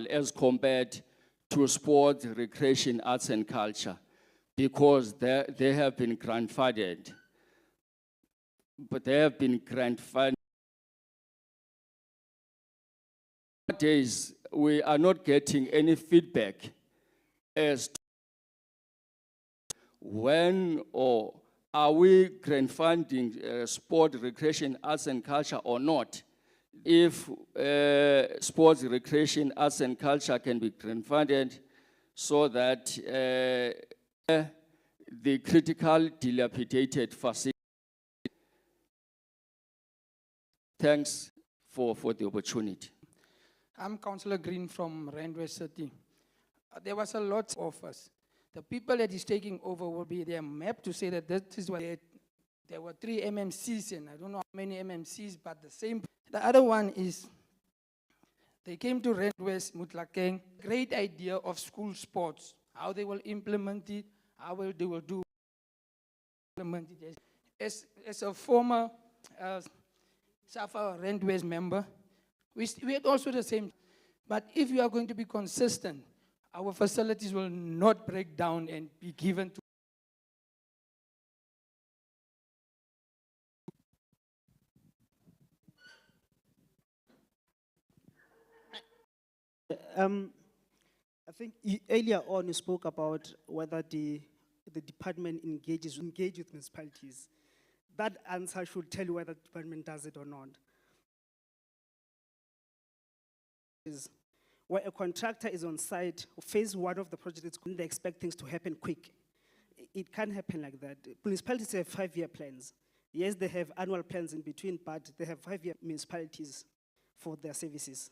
as compared to sport, recreation, arts and culture, because they have been grandfathered. But they have been grandfathered. Nowadays, we are not getting any feedback as to when or are we grandfunding sport, recreation, arts and culture or not? If sports, recreation, arts and culture can be grandfunded so that the critical dilapidated facility. Thanks for the opportunity. I'm Councillor Green from Randwest City. There was a lot of us. The people that is taking over will be their map to say that this is what there were 3 MMCs, and I don't know how many MMCs, but the same. The other one is they came to Randwest, Mutlakeng, great idea of school sports, how they will implement it, how they will do implement it. As a former SAFA Randwest member, we had also the same. But if you are going to be consistent, our facilities will not break down and be given to. I think earlier on you spoke about whether the department engage with municipalities. That answer should tell you whether the department does it or not. Where a contractor is on site, phase 1 of the project, they expect things to happen quick. It can't happen like that. Municipalities have 5-year plans. Yes, they have annual plans in between, but they have 5-year municipalities for their services.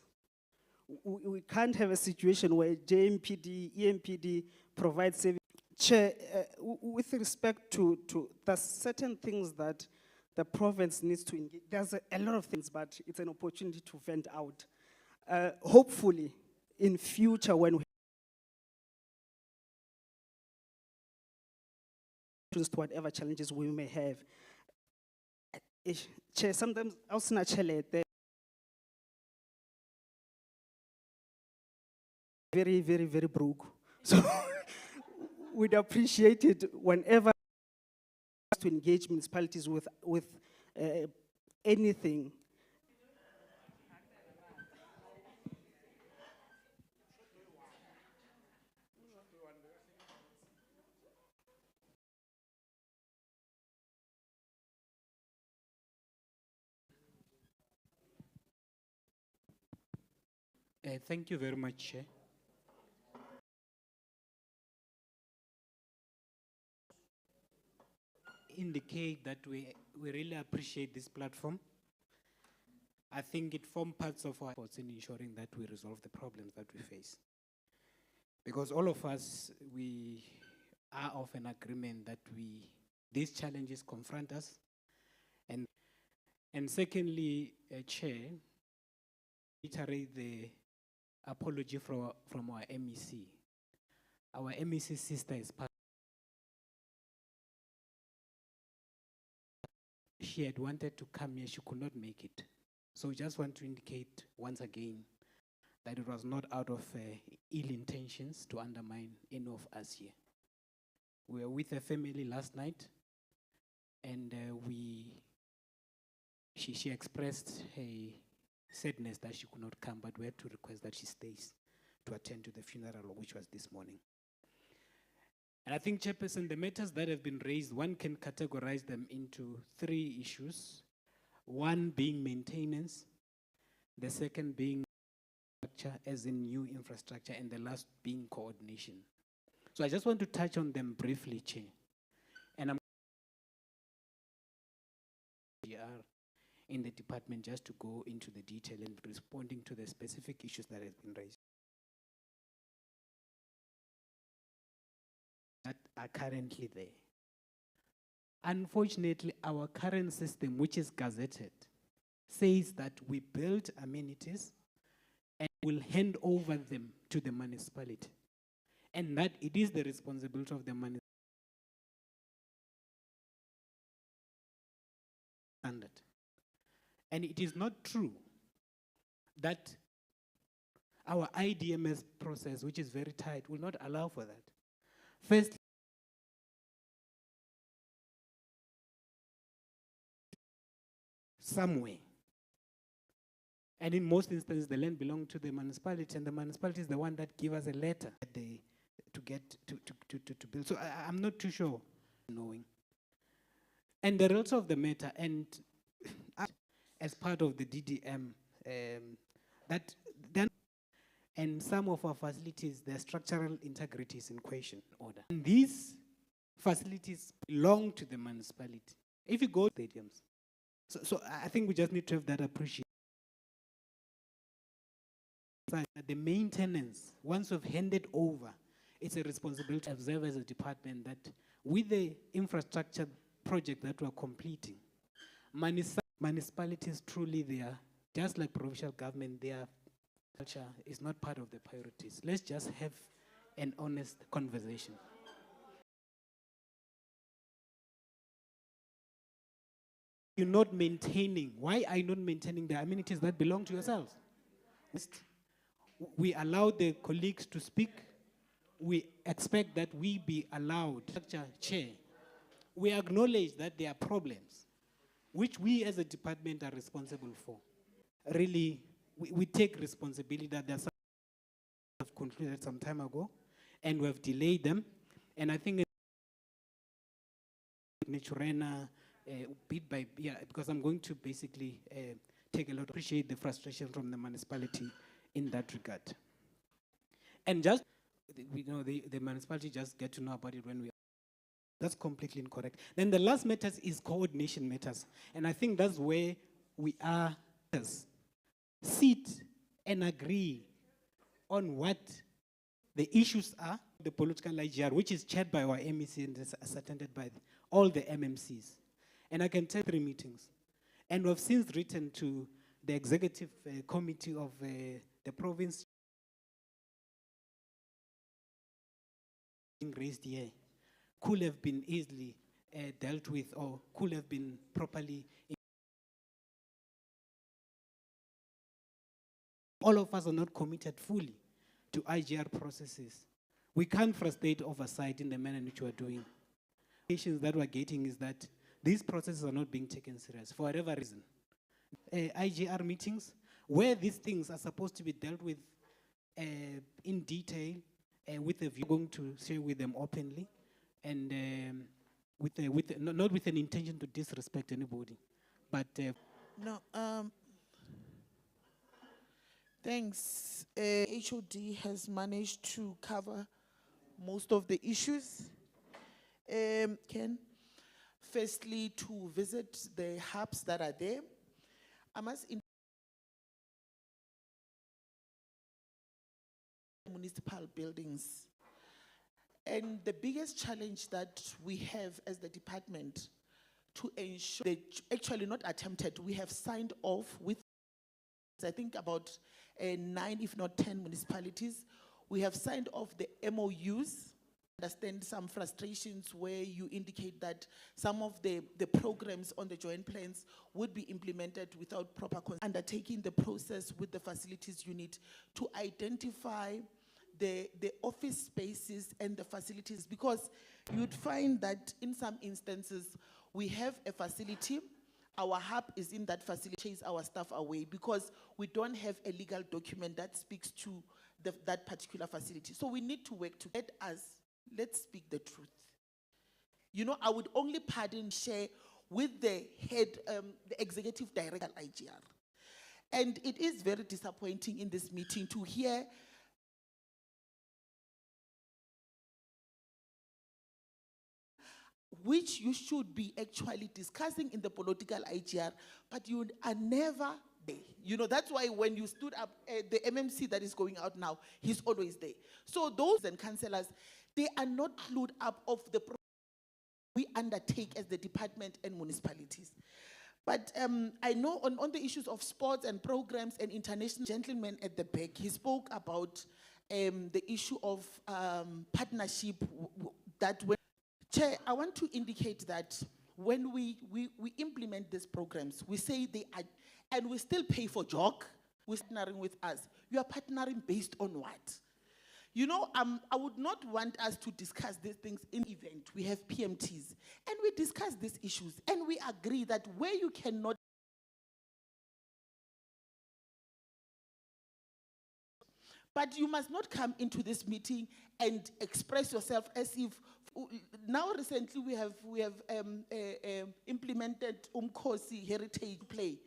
We can't have a situation where JMPD, EMPD provide service. Chair, with respect to the certain things that the province needs to engage, there's a lot of things, but it's an opportunity to vent out. Hopefully, in future, when we to whatever challenges we may have, Chair, sometimes also naturally very, very, very broke. So we'd appreciate it whenever to engage municipalities with anything. Thank you very much, Chair. Indicate that we really appreciate this platform. I think it forms parts of our efforts in ensuring that we resolve the problems that we face. Because all of us, we are of an agreement that these challenges confront us. And secondly, Chair, reiterate the apology from our MEC. Our MEC sister is part. She had wanted to come here, she could not make it. So we just want to indicate once again that it was not out of ill intentions to undermine any of us here. We were with her family last night, and she expressed her sadness that she could not come, but we had to request that she stays. to attend to the funeral, which was this morning. And I think, Chairperson, the matters that have been raised, one can categorize them into 3 issues. One being maintenance, the second being infrastructure, as in new infrastructure, and the last being coordination. So I just want to touch on them briefly, Chair. And I'm in the department just to go into the detail and responding to the specific issues that have been raised that are currently there. Unfortunately, our current system, which is gazetted, says that we build amenities and will hand over them to the municipality, and that it is the responsibility of the municipality. And it is not true that our IDMS process, which is very tight, will not allow for that. First, somewhere. And in most instances, the land belongs to the municipality, and the municipality is the one that gives us a letter to build. So I'm not too sure knowing. And the results of the matter, and as part of the DDM, that then, and some of our facilities, their structural integrity is in question order. And these facilities belong to the municipality. If you go to stadiums, so I think we just need to have that appreciation. The maintenance, once we've handed over, it's a responsibility to observe as a department that with the infrastructure project that we're completing, municipalities truly, they are, just like provincial government, their culture is not part of the priorities. Let's just have an honest conversation. You're not maintaining, why are you not maintaining the amenities that belong to yourselves? We allow the colleagues to speak. We expect that we be allowed. Chair, we acknowledge that there are problems, which we as a department are responsible for. Really, we take responsibility that there's some have concluded some time ago, and we have delayed them. And I think Naturena, bit by bit, because I'm going to basically take a lot, appreciate the frustration from the municipality in that regard. And just, we know the municipality just get to know about it when we, that's completely incorrect. Then the last matters is coordination matters. And I think that's where we are, sit and agree on what the issues are, the political IGR, which is chaired by our MEC and is attended by all the MMCs. And I can tell 3 meetings. And we've since written to the executive committee of the province raised here could have been easily dealt with or could have been properly. All of us are not committed fully to IGR processes. We can't frustrate oversight in the manner in which we're doing. The indications that we're getting is that these processes are not being taken serious for whatever reason. IGR meetings, where these things are supposed to be dealt with in detail, with a view going to share with them openly, and not with an intention to disrespect anybody, but no. Thanks. HOD has managed to cover most of the issues. Ken, firstly, to visit the hubs that are there. I must municipal buildings. And the biggest challenge that we have as the department to ensure they actually not attempted, we have signed off with, I think about 9, if not 10 municipalities. We have signed off the MOUs. Understand some frustrations where you indicate that some of the programs on the joint plans would be implemented without proper undertaking the process with the facilities unit to identify the office spaces and the facilities, because you'd find that in some instances we have a facility, our hub is in that facility, chase our staff away because we don't have a legal document that speaks to that particular facility. So we need to work to get us, let's speak the truth. You know, I would only share with the head, the executive director at IGR. And it is very disappointing in this meeting to hear which you should be actually discussing in the political IGR, but you are never there. You know, that's why when you stood up, the MMC that is going out now, he's always there. So those and councillors, they are not clued up of the we undertake as the department and municipalities. But I know on the issues of sports and programs and international gentleman at the back, he spoke about the issue of partnership that when Chair, I want to indicate that when we implement these programs, we say they are, and we still pay for JOC, we're partnering with us. You are partnering based on what? You know, I would not want us to discuss these things in event. We have PMTs, and we discuss these issues, and we agree that where you cannot, but you must not come into this meeting and express yourself as if, now recently we have implemented Umkosi heritage play.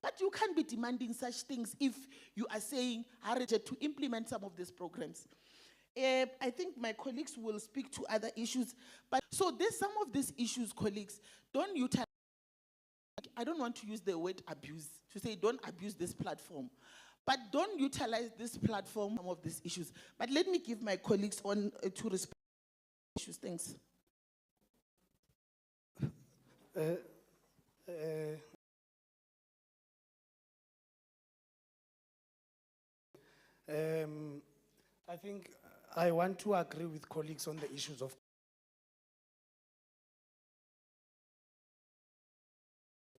But you can't be demanding such things if you are saying to implement some of these programs. I think my colleagues will speak to other issues. But so there's some of these issues, colleagues, don't utilize, I don't want to use the word abuse, to say don't abuse this platform. But don't utilize this platform, some of these issues. But let me give my colleagues on to respond to issues. Thanks. I think I want to agree with colleagues on the issues of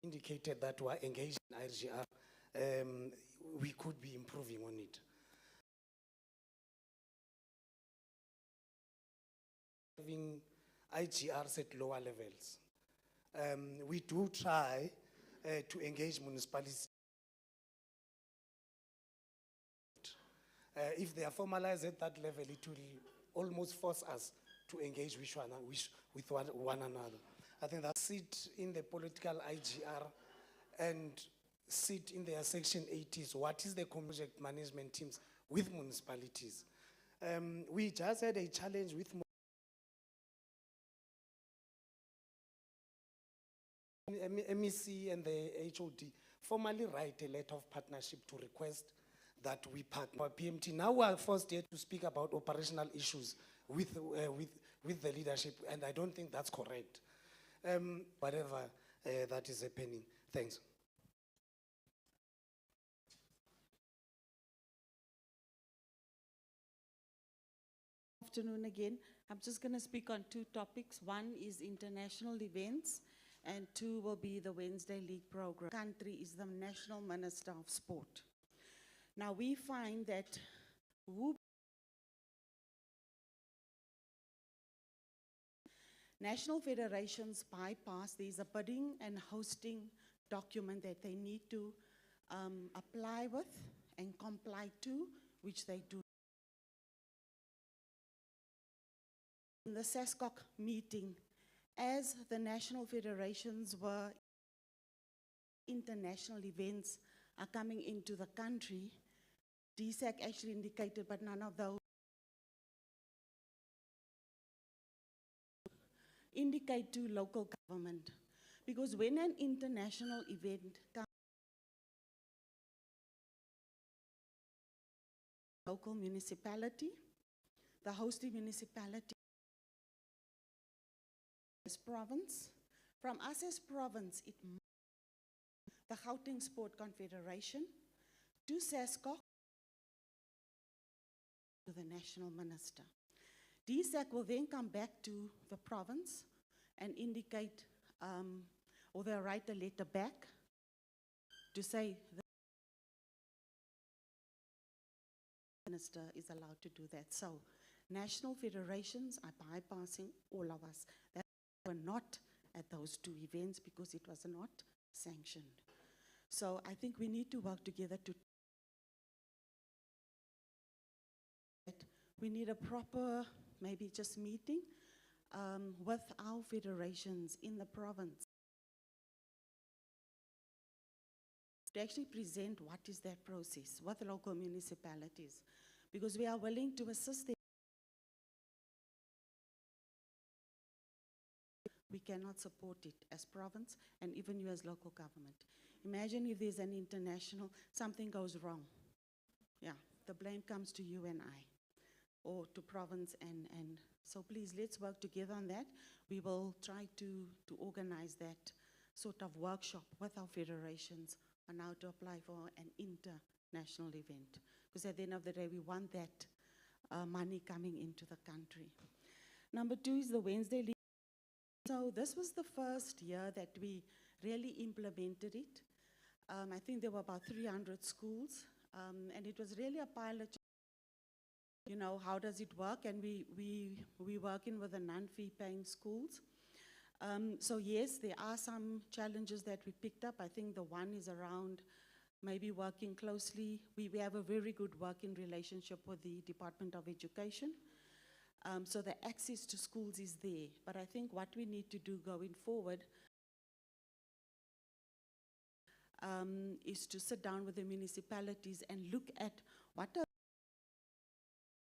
indicated that we are engaged in IGR. We could be improving on it. Having IGRs at lower levels. We do try to engage municipalities. If they are formalized at that level, it will almost force us to engage with one another. I think that sit in the political IGR and sit in their section 80s. What is the project management teams with municipalities? We just had a challenge with MEC and the HOD formally write a letter of partnership to request that we partner PMT. Now we are forced here to speak about operational issues with the leadership, and I don't think that's correct. Whatever that is happening. Thanks. Afternoon again. I'm just going to speak on two topics. One is international events, and two will be the Wednesday League program. Country is the National Minister of Sport. Now we find that national federations bypass, there's a bidding and hosting document that they need to apply with and comply to, which they do. In the SACR meeting, as the national federations were international events are coming into the country, DSAC actually indicated, but none of those indicate to local government. Because when an international event comes, local municipality, the hosting municipality, as province, from us as province, the Gauteng Sport Confederation, to SACR, to the national minister. DSAC will then come back to the province and indicate, or they'll write a letter back to say the minister is allowed to do that. So national federations are bypassing all of us. That were not at those two events because it was not sanctioned. So I think we need to work together to we need a proper, maybe just meeting with our federations in the province to actually present what is that process with local municipalities, because we are willing to assist them. We cannot support it as province and even you as local government. Imagine if there's an international, something goes wrong. Yeah, the blame comes to you and I, or to province, and so please let's work together on that. We will try to organize that sort of workshop with our federations on how to apply for an international event. Because at the end of the day, we want that money coming into the country. Number 2 is the Wednesday League. So this was the first year that we really implemented it. I think there were about 300 schools, and it was really a pilot. You know, how does it work? And we working with the non-fee paying schools. So yes, there are some challenges that we picked up. I think the one is around maybe working closely. We have a very good working relationship with the Department of Education. So the access to schools is there. But I think what we need to do going forward is to sit down with the municipalities and look at what are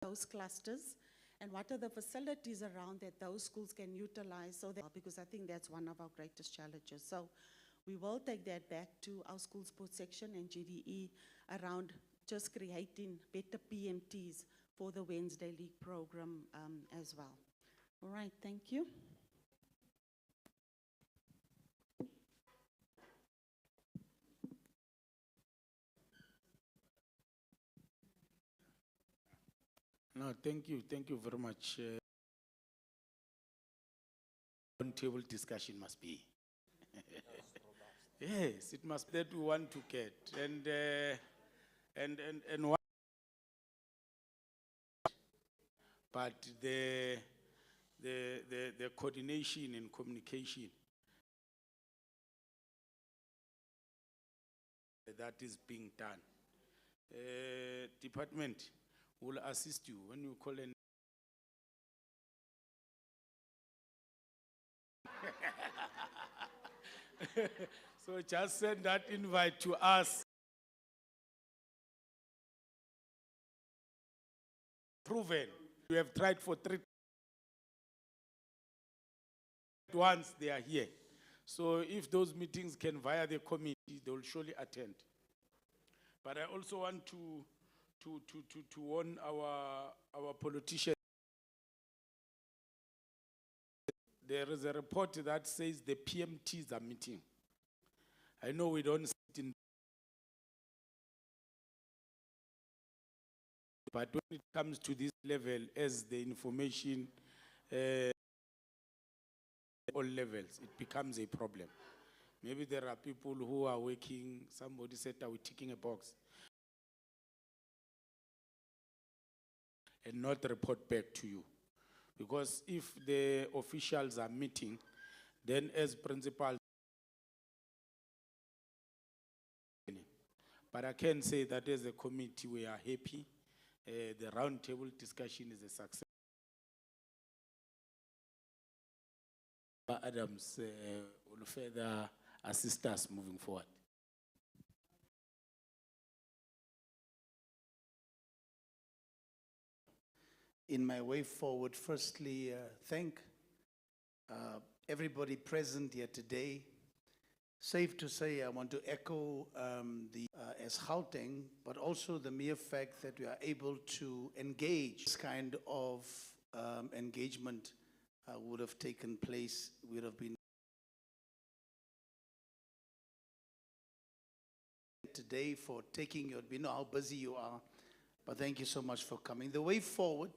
those clusters and what are the facilities around that those schools can utilize, so that, because I think that's one of our greatest challenges. So we will take that back to our school sports section and GDE around just creating better PMTs for the Wednesday League program as well. All right, thank you. No, thank you very much. Roundtable discussion must be. Yes, it must be that we want to get, and one, but the coordination and communication that is being done. Department will assist you when you call in. So just send that invite to us. Proven. We have tried for 3 once they are here. So if those meetings can via the committee, they will surely attend. But I also want to warn our politicians. There is a report that says the PMTs are meeting. I know we don't sit in, but when it comes to this level, as the information, all levels, it becomes a problem. Maybe there are people who are working, somebody said, are we ticking a box? And not report back to you. Because if the officials are meeting, then as principals, but I can say that as a committee, we are happy. The roundtable discussion is a success. Adams will further assist us moving forward. In my way forward, firstly, thank everybody present here today. Safe to say, I want to echo as Gauteng, but also the mere fact that we are able to engage. This kind of engagement would have taken place, would have been today for taking your, we know how busy you are, but thank you so much for coming. The way forward,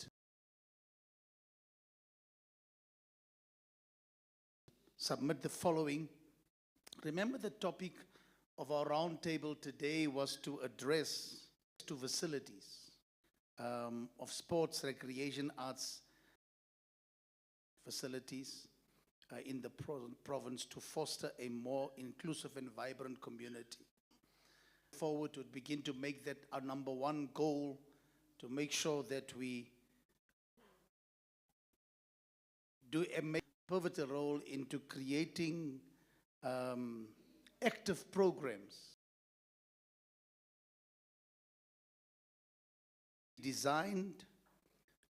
submit the following. Remember, the topic of our roundtable today was to address to facilities of sports, recreation, arts facilities in the province to foster a more inclusive and vibrant community. Forward to begin to make that our #1 goal, to make sure that we do a pivotal role into creating active programs designed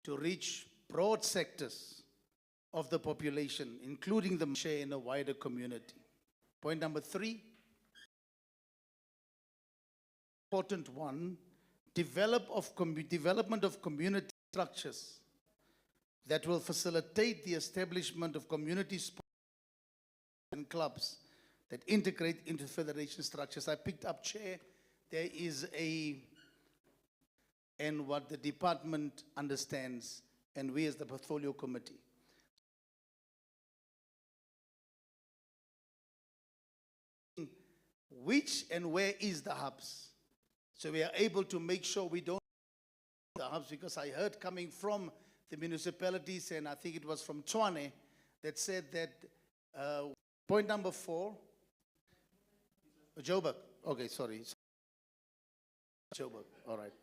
to reach broad sectors of the population, including the share in a wider community. Point number 3, important one, development of community structures that will facilitate the establishment of community sports and clubs that integrate into federation structures. I picked up, Chair, there is and what the department understands, and we as the portfolio committee. Which and where is the hubs? So we are able to make sure we don't the hubs, because I heard coming from the municipalities, and I think it was from Tshwane, that said that point number 4, Joburg, okay, sorry. Joburg, all right.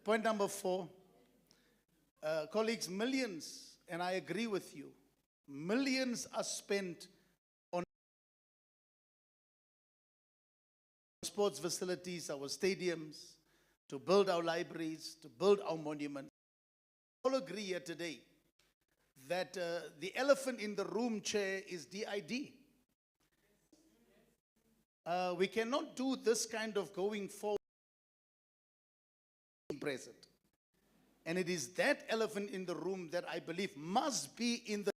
Point number 4, colleagues, millions, and I agree with you, millions are spent on sports facilities, our stadiums, to build our libraries, to build our monuments. We all agree here today that the elephant in the room, Chair, is DID. We cannot do this kind of going forward present. And it is that elephant in the room that I believe must be in the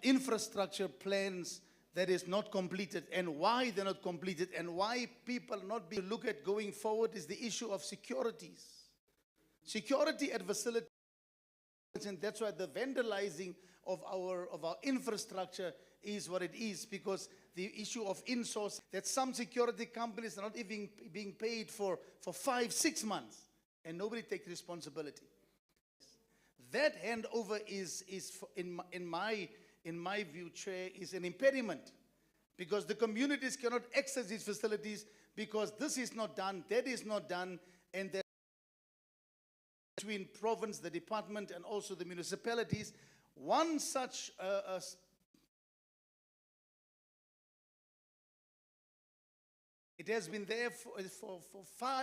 infrastructure plans that is not completed, and why they're not completed, and why people not be look at going forward is the issue of securities. Security at facilities, and that's why the vandalizing of our infrastructure is what it is, because the issue of insource, that some security companies are not even being paid for 5-6 months, and nobody takes responsibility. That handover is in my view, Chair, is an impediment, because the communities cannot access these facilities because this is not done, that is not done, and that between province, the department, and also the municipalities, one such it has been there for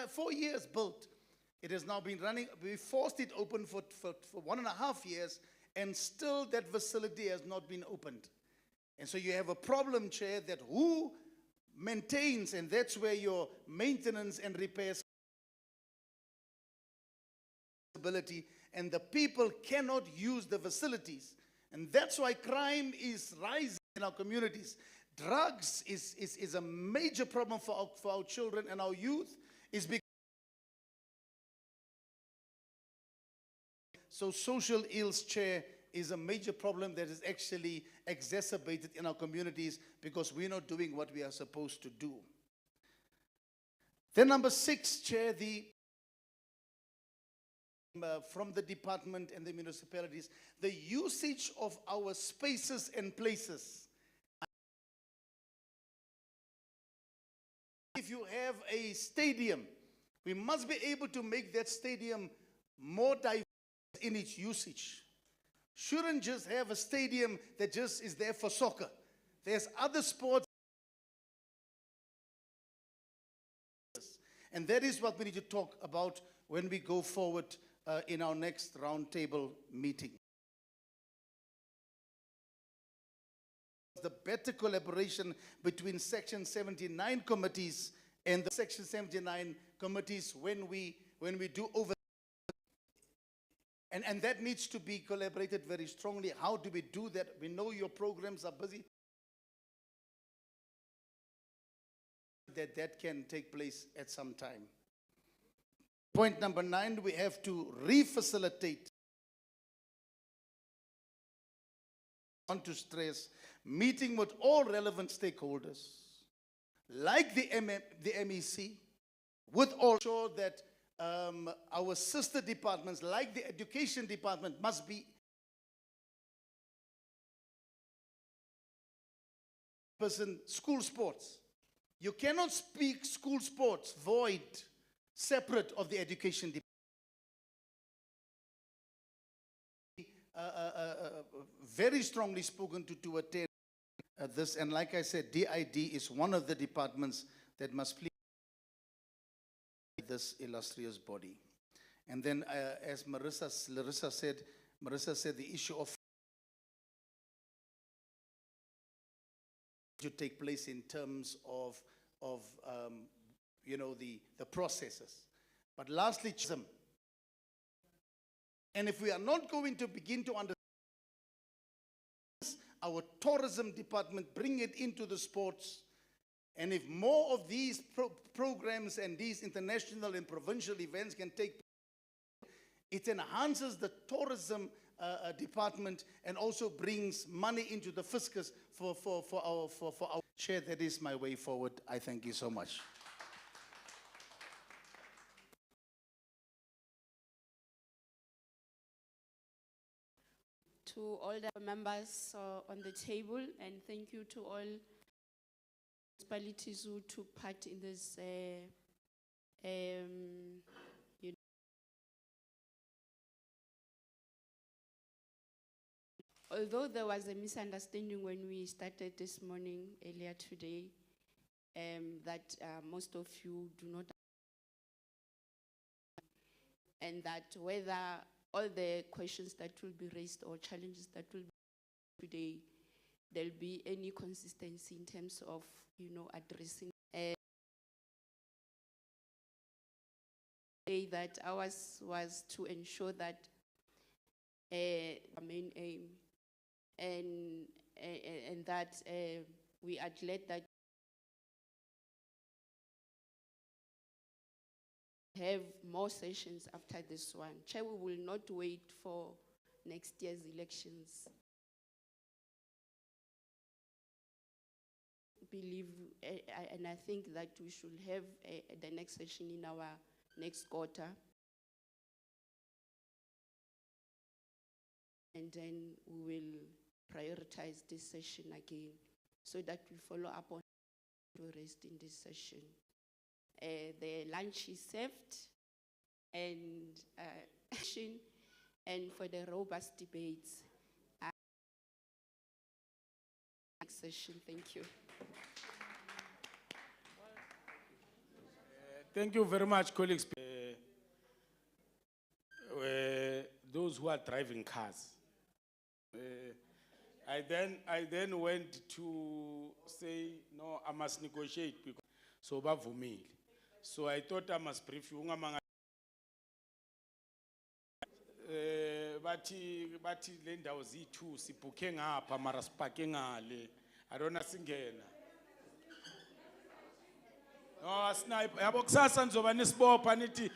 4 years built. It has now been running. We forced it open for 1.5 years, and still that facility has not been opened. And so you have a problem, Chair, that who maintains, and that's where your maintenance and repairs ability, and the people cannot use the facilities. And that's why crime is rising in our communities. Drugs is a major problem for our children and our youth. So social ills, Chair, is a major problem that is actually exacerbated in our communities because we're not doing what we are supposed to do. Then number 6, Chair, from the department and the municipalities, the usage of our spaces and places. If you have a stadium, we must be able to make that stadium more diverse in its usage. Shouldn't just have a stadium that just is there for soccer. There's other sports. And that is what we need to talk about when we go forward in our next roundtable meeting. The better collaboration between Section 79 committees and the Section 79 committees when we do over. And that needs to be collaborated very strongly. How do we do that? We know your programs are busy. That can take place at some time. Point number 9, we have to refacilitate. I want to stress meeting with all relevant stakeholders, like the MEC, with all sure that our sister departments, like the education department, must be school sports. You cannot speak school sports void separate of the education department. Very strongly spoken to attend this, and like I said, DID is one of the departments that must please this illustrious body. And then, as Larissa said, the issue of to take place in terms of you know, the processes. But lastly, and if we are not going to begin to understand our tourism department, bring it into the sports, and if more of these programs and these international and provincial events can take place, it enhances the tourism department and also brings money into the fiscus for our share. That is my way forward. I thank you so much. To all the members on the table, and thank you to all municipalities who took part in this you know, although there was a misunderstanding when we started this morning, earlier today, that most of you do not, and that whether all the questions that will be raised or challenges that will be today, there'll be any consistency in terms of, you know, addressing. That ours was to ensure that our main aim, and that we are glad that have more sessions after this one. Chair, we will not wait for next year's elections. Believe, and I think that we should have the next session in our next quarter. And then we will prioritize this session again so that we follow up on the rest in this session. The lunch is served, and and for the robust debates. Next session, thank you. Thank you very much, colleagues. Those who are driving cars. I then went to say, no, I must negotiate because so bavumile. So I thought I must brief you. Bati lenda ozitu sipuke ngapha mara sipake ngale. I don't know singena. No, snipe. Yabo kusasa nzoba nesibopha nithi